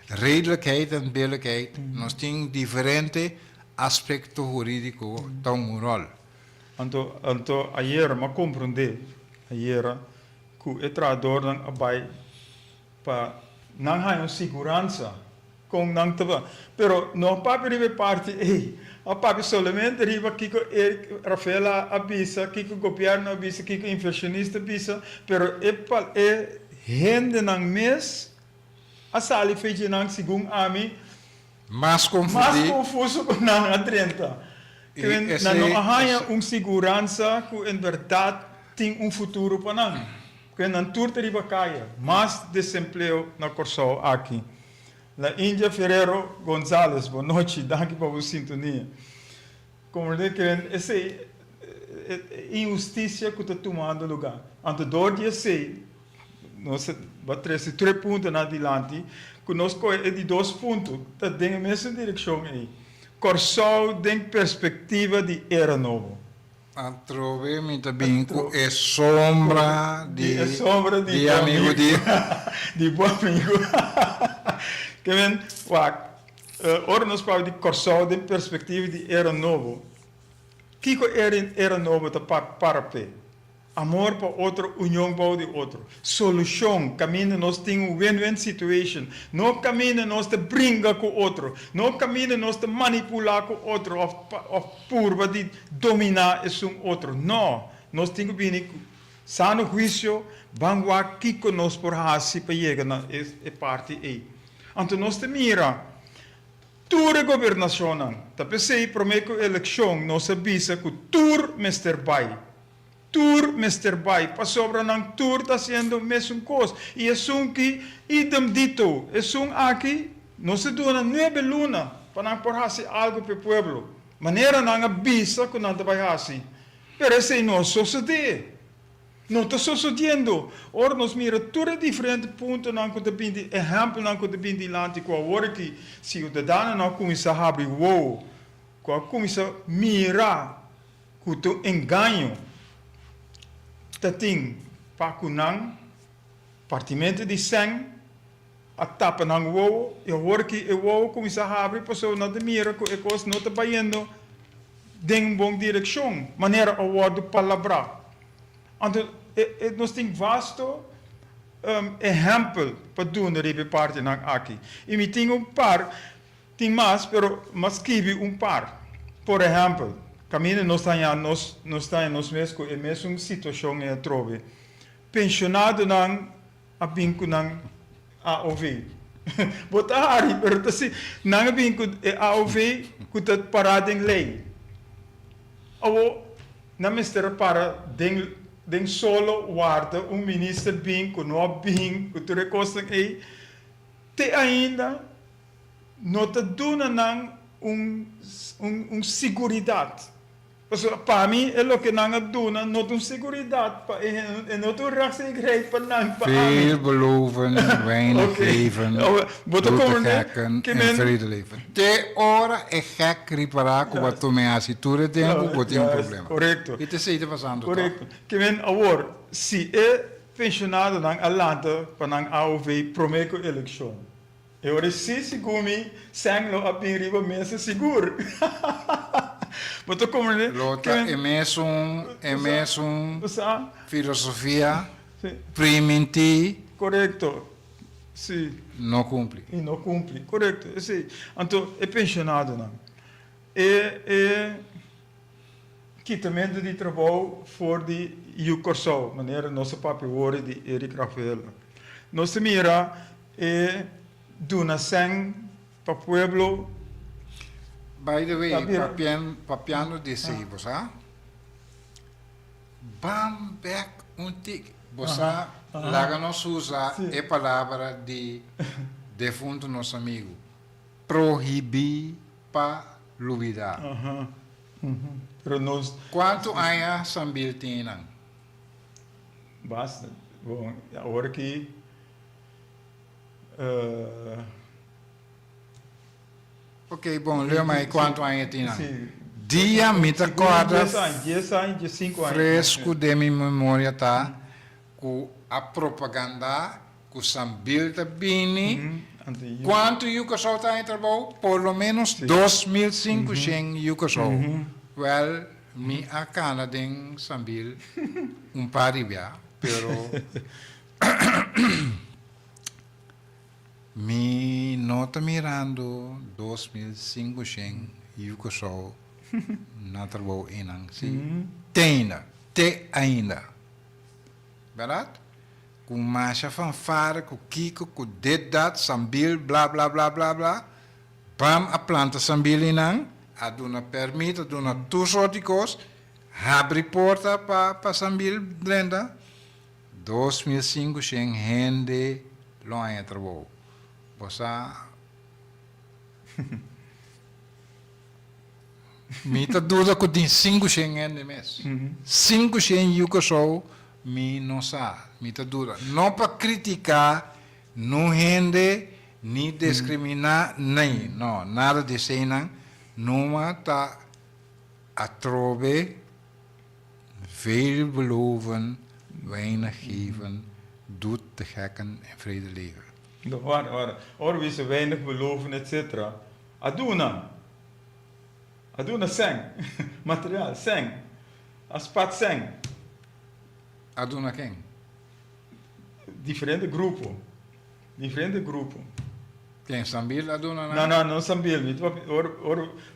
redelijkheid en billijkheid, nos ting differente aspecto jurídico tão un rol. Anto ayer ma comprende ayer ku etrador nang abay pa nang hayo segurança com nang tava pero no papi ribe parte a papi solamente riba kiko Rafaela avisa kiko governo avisa kiko inflacionista avisa pero hende nang mes a sali feije nang sigung ami Mas mas confundir, confuso com nang a 30 esse- na não arranha esse- segurança que em verdade tem futuro para nós. Que não turta riba caia, mais desemprego na Corsol aqui. La Índia Ferreiro Gonzalez, boa noite, danke para a sintonia. Como de que essa injustiça que está tomando lugar. Ante dor de sei, nós batemos 3 pontos na adiante, que nós é de 2 pontos, tá dentro da mesma direção aí. Corsol tem perspectiva de era novo. a trove mi tabinco é sombra É sombra de de bom amigo de de bom amigo. Que vem, ora nós falamos de Corsol tem perspectiva de era novo. Kiko era novo para pé. Amor para outro, união para o outro. Solução, caminho nós temos win-win situation. Não caminho nós te brinca com o outro. Não caminho nós te manipular com o outro. Ou purva de dominar esse outro. Não. Nós temos que vir sano juízo, vamos aqui com nós por assim para chegar na parte aí. Então nós te mira. Tour governação, tá pensei prometo eleição, nós avisa que tour Mr. Bai. Tour Mr. Bai, para sobra ng tour está sendo mesmo coisa. E é que idem dito, é aqui, não se dona 9 luna para não porrase algo para o pueblo. Maneira não avisa que não vai assim. Pero esse não sucede. Não está sucedendo. Ora, nós mira tudo diferente ponto não que depende, exemplo não que depende lante com a hora que se o dano não começa a abrir, wow, com começa a mirar, com o engano. Tating pakunang partimento de sangue a tapa nang wo e hora que e wo começa a abrir pessoa na de mira que coisa não está indo em boa direção maneira o word palavra então nós tem vasto exemplo para doen de parte nang aqui e me tem par tem mais pero mas kibi par por exemplo caminho nós estamos mesmo e mesmo situação é trove pensionado não a vinco não AOV botar pero assim não a vinco AOV que está parado em lei ou não mistério para den solo guarda ministro vinco não vinco tu recosta aí te ainda não te dona não seguridade. Para mim, é o que não dona, não tem seguridade, não tem rechtszekerheid para não. veel beloven, weinig geven, Boto grote komen, gekken que en men- vrede leven. Te ora é gek riparaco wat tu me asiture tempo, wat tem problema. Correcto. E te sei te passando. Correcto. Que vem agora, se é pensionado na Atlanta para não AOV prometo eleição. Eu recebi segumi sanglo a riba mesa seguro. Boto komen, Lota é mesmo Usa, filosofia sim, primiti correcto. Sim. não cumpre. E não cumpre, correto. Sim. Então, é pensionado, não. Quitamento de trabalho for de Corso, maneira nossa papel de Eric Rafael. Nossa mira é donação para o pueblo. By the way, Tá, Bira. papiano de seivos, ha? Bam back um tic. Você larga nos usa a palavra de defunto nosso amigo. Proibir para luvidar. Pero nós Quanto anos Sambil tem? basta. Bom, agora que Ok, bom, leu mais quanto anos tem? sim, Dia me acorda 10 anos, 5 anos. fresco de minha memória tá com a propaganda que Sambil tá bini. Quanto yuko só tá em trabalho? Por lo menos 2005 yuko só. Well, mi acana den Sambil paribia, pero mi nota mirando 2005 yuko só na trabalho inang si. Tena, te ainda. Verdade? Com marcha fanfare, com Kiko, com Dedat, Sambil, blá, blá, blá, blá, blá. Bam, a planta Sambil inang, a duna permite, a duna tusóticos, abre porta para Sambil blenda. 2005, gente, longe trabalho. Você... Mita dúvida que tem 5 gente mês. 5 gente yuko só, mi não sabe. Mita dúvida. Não para criticar, não rende, nem discriminar, nem. Não, nada de ser não. Não está a trove, veel beloven, weinig geven, doet de gekken en vrede leven. Ora wie ze weinig beloven, etc. Aduna seng. Materiaal, seng. Aspat seng. Aduna quem? Diferente grupo. Quem? Sambil Aduna? Não Sambil.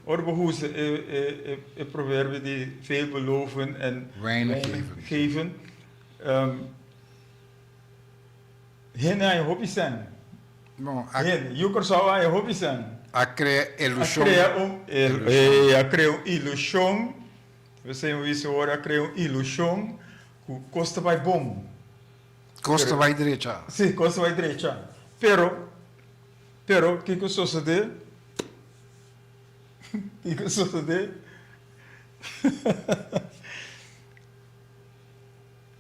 Ora behoeven é provérbio de veel beloven en Weinig geven. Hen aan je hobby zijn. Bom, Jukker zou aan je hobby zijn. a criar ilusão. A criar ilusão. Você ouviu agora, a criar ilusão que custa vai bom. Costa vai direita. Sim, custa vai direita. Pero, que sucede? Que sucede?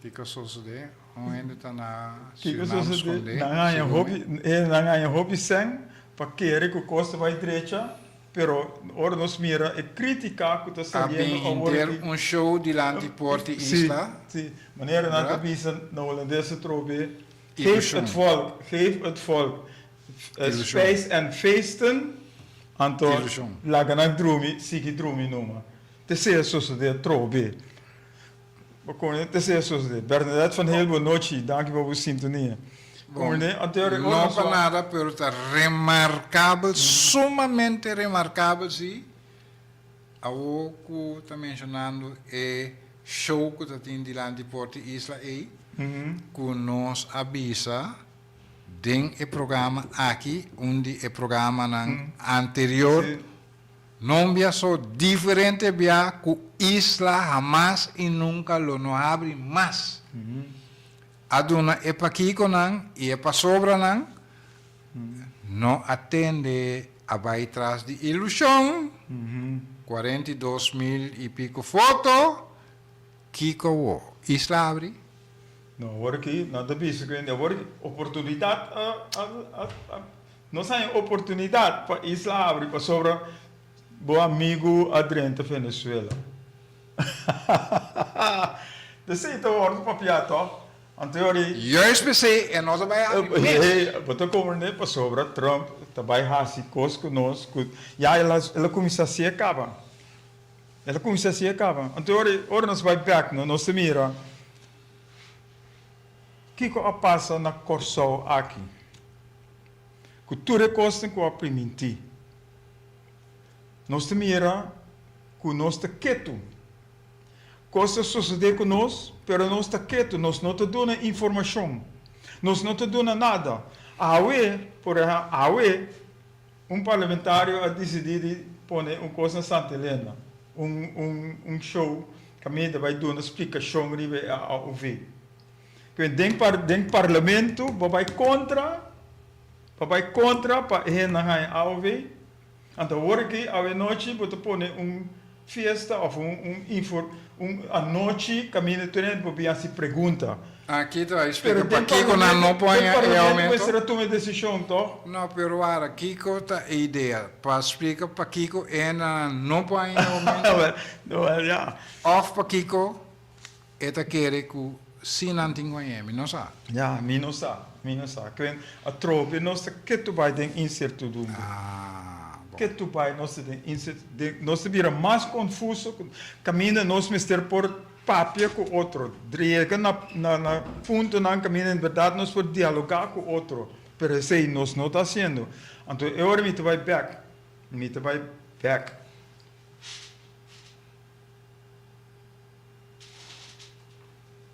Que sucede? Onde está na Que sucede? Na hobby sem, para querer que custa vai direita. Pero ora nos mira e critica que está saindo a show de Lantiporte Isla. Sim, maneira na cabeça na holandesa trobe. Geef het volk space en feesten. Anto laganak drumi, siki drumi noma. Te se sucede trobe. Te se sucede. Bernadette van Heel Bonochi, dank je voor uw sintonie. Não para nada, pero está remarcável, sumamente remarcável, sim. A o que está mencionando é show que está tendo de Lantiporte Isla aí, que nos avisa den o programa aqui, onde o programa anterior não havia só diferente, havia que Isla jamás e nunca lo não abre mais. Aduna e pa kiko nang, e pa sobra nang, não atende a vai atrás de ilusão, 42 mil e pico foto, kiko wo, Isla abre. Não, agora aqui, nada disso, agora oportunidade, não sai oportunidade para Isla abre, para sobra, bom amigo Adriano da Venezuela. Desse então, ordem para piato. Juist PC en onze bij wat er komen net pas over Trump, daarbij haast hij kost conosco. Ja, ela começa a se acaba. Ela começa a se acaba. Ora nós vai back, não se mira. Kiko a passa na Corsol aqui. Que tudo costa com a priminti. Nós se mira que nós te quieto. Coisas suceder conosco, pero nós está quieto, nós não te damos informação, nós não te damos nada. Por exemplo, parlamentário a decidir de pôr uma coisa na Santa Helena, show caminho vai dar uma explicação ribe a ouvir. Que dentro parlamento, vai contra para ir na ouvir. Então, agora que a noite, você põe festa ou a noite, caminho de se pergunta. Aqui tu explica Pero para Kiko não põe realmente. Você toma decisão, então? Não, pero agora Kiko tá ideia para explicar para Kiko não põe realmente. Não, ja. Of para Kiko, eta quer que se não tem conhecimento, não sabe. Ja, minus sa. A trope, nós que tu vai ter incertidumbre. Bom. Que tu vai nós tem incertidumbre, nós vira mais confuso, caminha nós mister por papel com outro. Drega na ponto na caminho em verdade nós por dialogar com outro. Pero sei nós não está sendo. Então eu me vai back. Me vai back.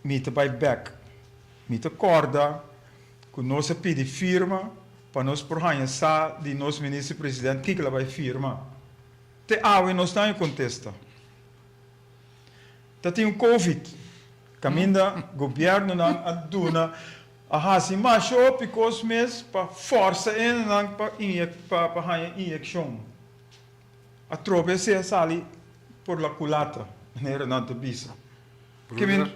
Me vai back. Me corda que nós pedi firma para nós por sa de nosso ministro-presidente que ela vai firma. Te awe nós não contesta. Dat tem Covid. Caminda governo não aduna a hasi mais opicos mes para força en não para hanha injeção. A tropa se sali por la culata, nera não te bisa. Que men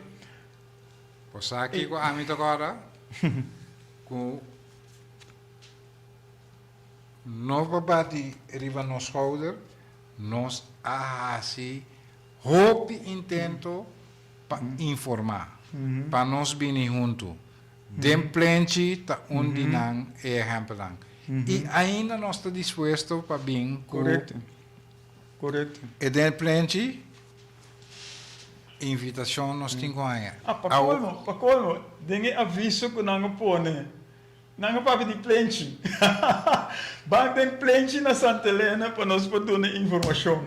Você aqui com a mim agora com nova bate riba no schouder, nós assim hope intento para informar, para nós vir junto. Den plente tá onde não é exemplo lang. E ainda nós está disposto para vir com correto. E den plente invitação nós temos aí. Para colmo, dengue aviso que não põe. Não para de plente. Bang den plente na Santa Helena para nós poder dar informação.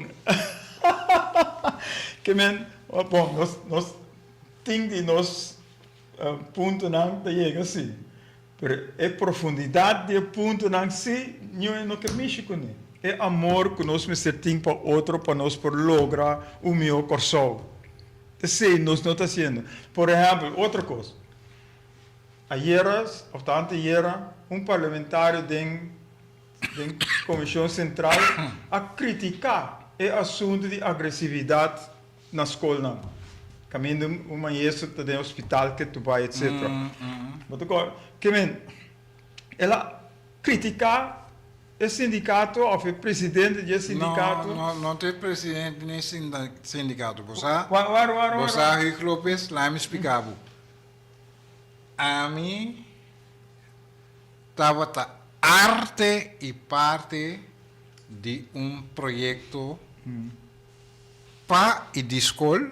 Que men, bom, nós temos de nós ponto não te chega assim. Pero a profundidade de ponto não se não que mexe com ele. É amor que nós me sentimos para outro para nós por lograr o meu coração. Sim, nós não está fazendo. Por exemplo, outra coisa. Ayer, ou tanto ayer, parlamentário da Comissão Central a criticar o assunto de agressividade na escola. Caminho uma isso do hospital que tu vai, etc. Mas agora, ela criticar o sindicato ou o presidente do sindicato? Não tem presidente nem sindicato. Você, Rick Lopes, lá me explicava. A mim, estava arte e parte de projeto para a escola,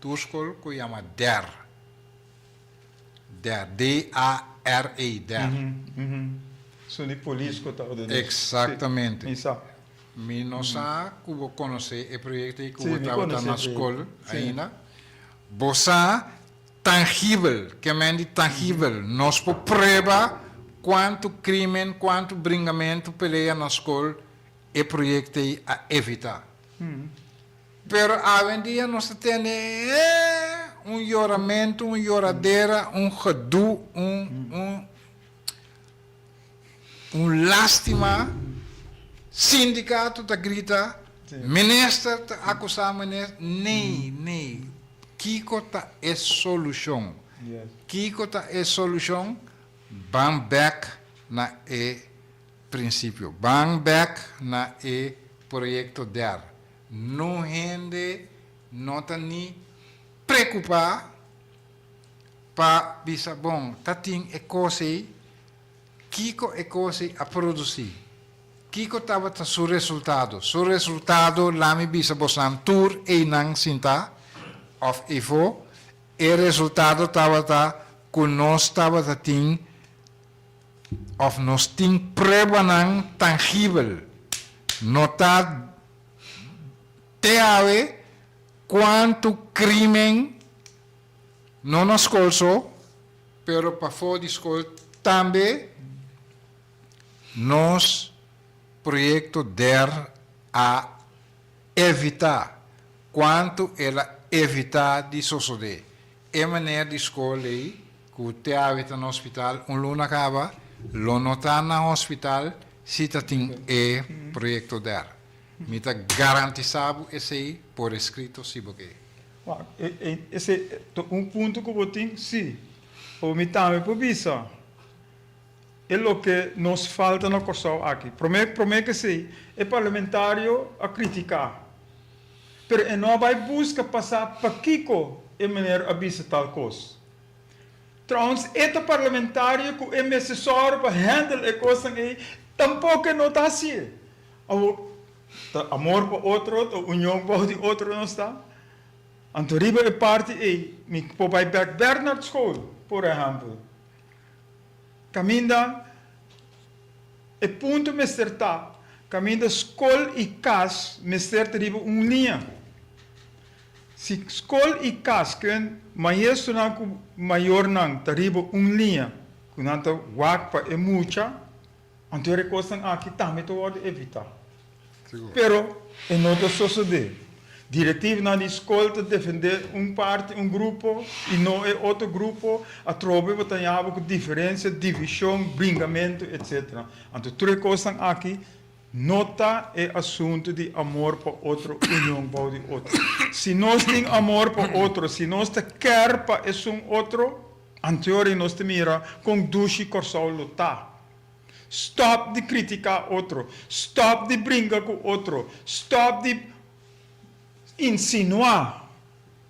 que se chama DARE. D-A-R-E, DARE. Sou de político, tá? Exatamente. Isso. Eu não sei como conhecer o projeto que eu estava na escola ainda. Você tangível, que é tangível, nós por prova quanto crime, quanto bringamento peleia na escola e projeto a evitar. Pero hoje em dia nós temos choramento, choradeira, gedoe, lástima, sindicato da grita, ministro tá acusar ministro, nem, Kiko tá é solução. Kiko tá é solução, bang back na princípio, bang back na projeto DARE. Não rende, não tá nem preocupar para bisa bom, tá tem coisa Kiko é coisa a produzir. Kiko estava tá seu resultado lá me bisa bosan tour e não sinta of Evo, e resultado estava com nós estava tem of nós tem prova não tangível, nota te ave quanto crime não nos colso, pero para fora de escola também nos projeto DARE a evitar quanto ela evitar de suceder. E meneer die school lei, que o teavita no hospital, luna acaba, lo nota na hospital, cita tem projeto der. Mita garantizado esse por escrito se porque. Esse é ponto que eu tenho, sim. O me também por visa. É o que nos falta no curso aqui. Prometo que sim. É parlamentário a criticar. Mas não vai buscar passar para Kiko e maneira avisa tal coisa. Trouwens, este parlamentário que é necessário para handle a coisa aí, tampouco não está assim. Amor para outro, união para outro não está. Então, riba é parte aí. Me vai back Bernard School, por exemplo. Caminda, é ponto me certa. Caminda escola e casa, me certa riba linha. Se escola e casa, que maestro não maior não, tá riba linha. Que não tá wak é muita. Então, é coisa aqui também tu pode evitar. Pero, é não te suceder. Diretiva na escola te defender parte, grupo, e não é outro grupo, a trobe batalhava com diferença, divisão, bringamento, etc. Então, três coisas aqui, nota é assunto de amor para outro, união para o outro. Se nós temos amor para outro, se nós quer para esse outro, anterior nós te mira com duche e corsal lutar. Stop de criticar outro, stop de brincar com outro, stop de insinuar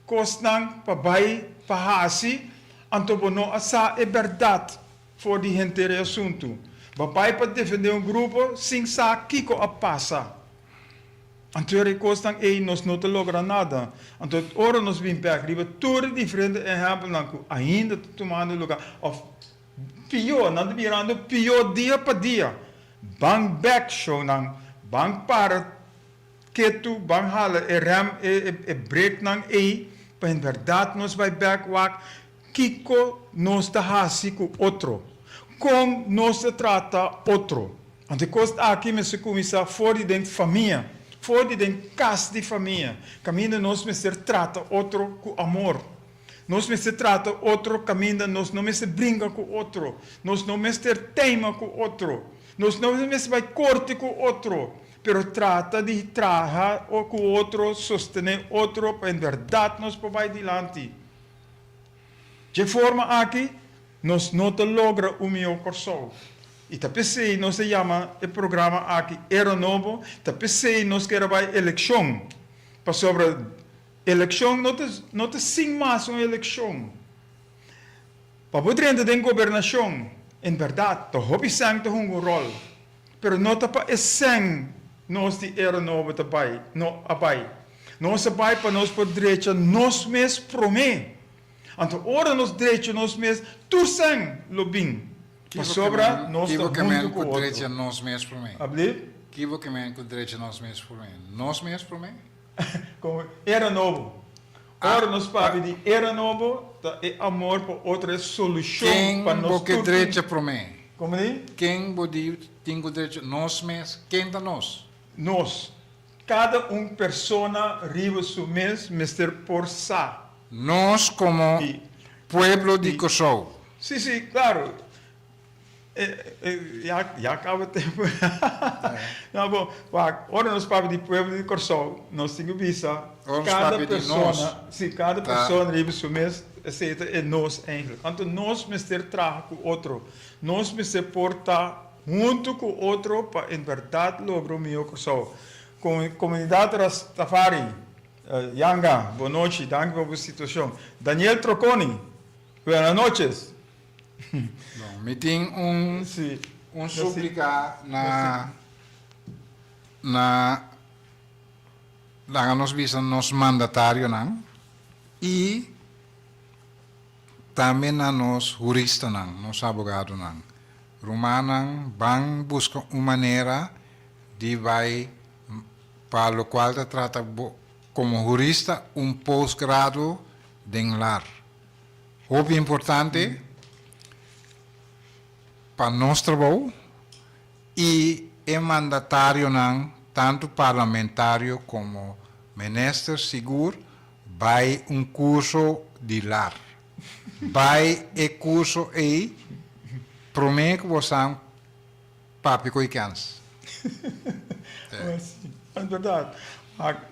coisas para vai para assim, então não essa é verdade for de gente assunto. Vai para defender grupo sem saber que a passa. Então é coisa que nós não logra nada. Então ora nós vim para aqui, tudo diferente exemplo não ainda tomando lugar. Pior, não mirando pior dia para dia. Bang back show não, bang para que tu bang hala rem break nang para em verdade nós vai backward kiko nos ta hasi com outro com nos se trata outro ante costa aqui me se começa fora de família fora de casa de família caminho nos me se trata outro com amor nós me se trata outro caminho nós não me se brinca com outro nós não me se tema com outro nós não me se vai corte com outro pero trata de trabalhar com o outro, sostener outro, para em verdade nos vai adiante. De forma aqui, nós não logra o meu corso. E também nós se chama o programa aqui Era Novo, também nós queremos eleição. Para sobre eleição, não te sim mais uma eleição. Para poder entender governação, em verdade, o hobby sang te um rol, pero não te para sang nós de era novo também, não abai. Nós abai para nós por direito, nós mesmos promê. Então, ora nós direito, nós mesmos, tu sang lobing. Para sobra, nós estamos muito com o direito, nós mesmos promê. Abli? Que que men com direito, nós mesmos promê. Nós mesmos promê? Como era novo. Ora nós para de era novo, é amor para outra solução para nós. Quem que direito promê? Como diz? Quem tem o direito, nós mesmos, quem da nós? Nós, cada persona riba su mister por sa. Nós como pueblo de Kosovo. Sim, claro. Já acaba o tempo. Não, bom, ora nós falamos de pueblo de Kosovo, nós temos visa. Cada pessoa riba su aceita é nós eigenlijk. Então nós mister traga com outro. Nós mister porta junto com outro para em verdade lograr o meu coração. Comunidade Rastafari, Yanga, boa noite, danke pela situação. Daniel Troconi, buenas noches. Me tem súplica na nos visa nos mandatário não e também na nos jurista não, nos abogado não. Romanan van busca uma maneira de vai para o qual te trata como jurista pós-grado de lar. Muito importante para nós trabalho e é mandatário não tanto parlamentário como ministro seguro vai curso de lar. Vai curso aí, prometo que você papi coicans. Mas, é verdade.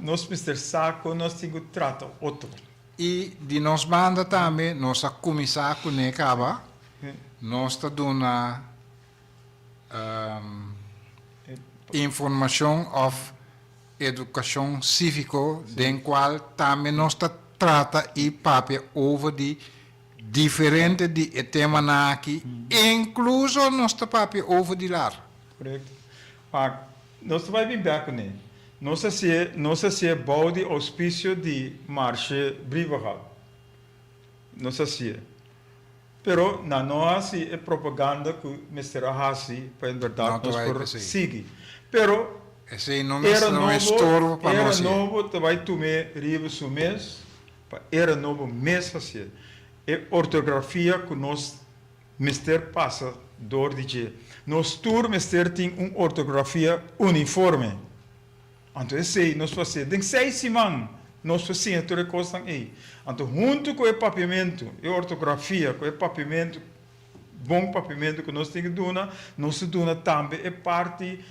Nós, Mr. Saco, nós temos que tratar outro. E de nós banda também, nós começar com a caba, nós está dando informação of educação cívico, den qual também nós está trata e papel over de diferente de tema na aqui, incluso nós está papel over de lar. Correto. Mas nós vamos vir back né? Nós é bom de auspício de marcha brivagado. Nós é. Pero na nós é propaganda que o Mr. Ahasi, para verdade, nós por seguir. Pero esse não é estorvo para nós. Era novo, tu vai tomar riba su mês, era novo mês assim. É ortografia que nós Mr. passa door de dia. Nós tour Mr. tem uma ortografia uniforme. Então, sei, nós fazemos, tem 6 semanas, nós fazemos toda coisa aí. Então, junto com o papiamento, a ortografia, com o papiamento, bom papiamento que nós temos que dar, nós damos também a parte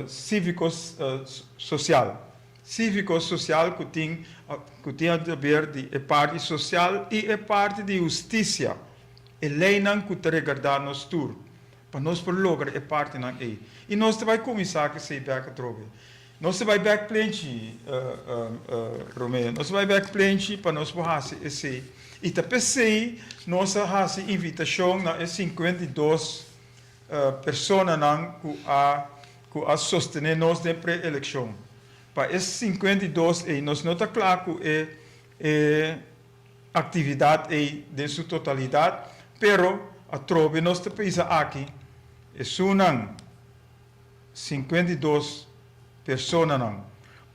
cívico-social. Cívico-social que tem a ver de a parte social e a parte de justiça. E lei não que te regarda nos tour, para nós por lograr a parte não aí. E nós vamos começar a se back a trobe. Nós vamos back plenty, Romeo. Nós vamos back plenty para nós fazer esse. E também nós fazemos invitação na 52 pessoas que a sostener nós na pré-eleição. Para esses 52 aí nós não está claro que é atividade aí de sua totalidade, pero a trobe nós te pensa aqui é sunang 52 pessoas não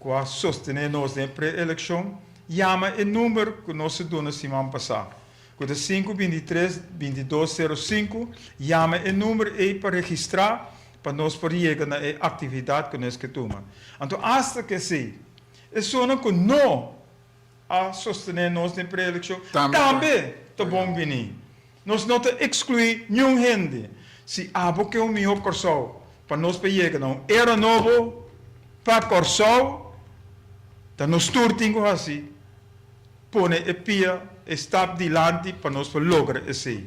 que a sostener nós na pré-eleição, chama o número que nós deu na semana passada. Quando 523-2205, chama o número aí para registrar para nós poder chegar na atividade que nós queremos. Então, hasta que se é só que não a sostener nós na pré-eleição, também está bom venir. Nós não excluir nenhum gente. Se há que o meu corso para nós poder chegar não era novo para corso, então nós turtinho assim, põe a pia, está dilante para nós lograr esse.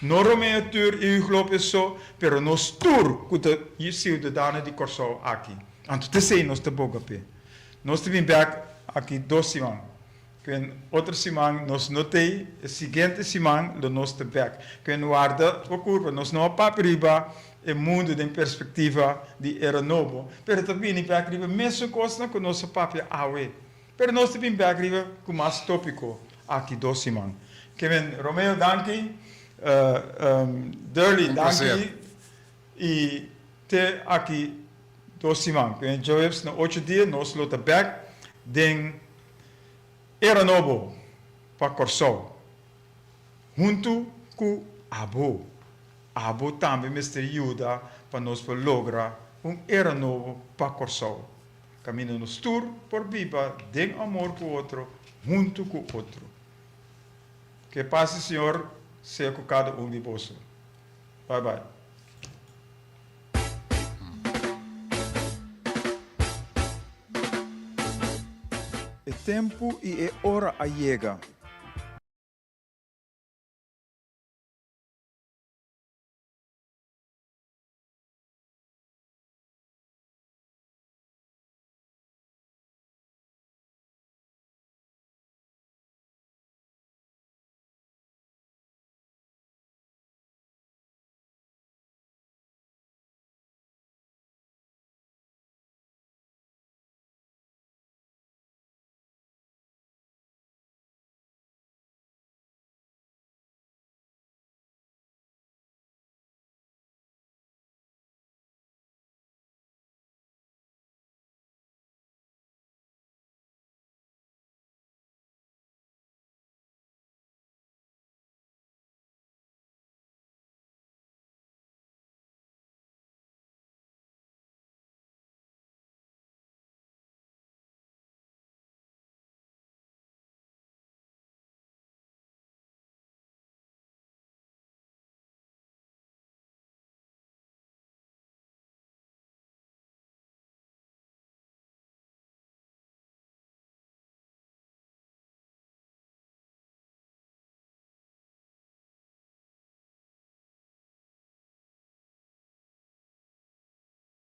Normalmente eu geloof is zo, pero nós tur kuda je cidadãos de corso aqui. Anto te sei nós te bogape. Nós te vim back aqui 2 semanas. Quando outra semana nós notei, a seguinte semana nós te back. Quando guarda o curva, nós não papiriba o mundo em perspectiva de era novo. Pero também nem back riba mesmo coisa que nós papia awe. Pero nós te vim back riba com mais tópico aqui 2 semanas. Kevin Romeo, danke. Durley, danke. E te aqui 2 semanas. Quando Joebs na 8 dias, nós lota back. Den era novo para Corso. Junto com Abo. Abo também me ajuda para nós lograr era novo para Corso. Caminho nos tour por viva, den amor com o outro, junto com o outro. Que passe, Senhor, seja com cada de vós. Bye bye. É tempo e é hora a chega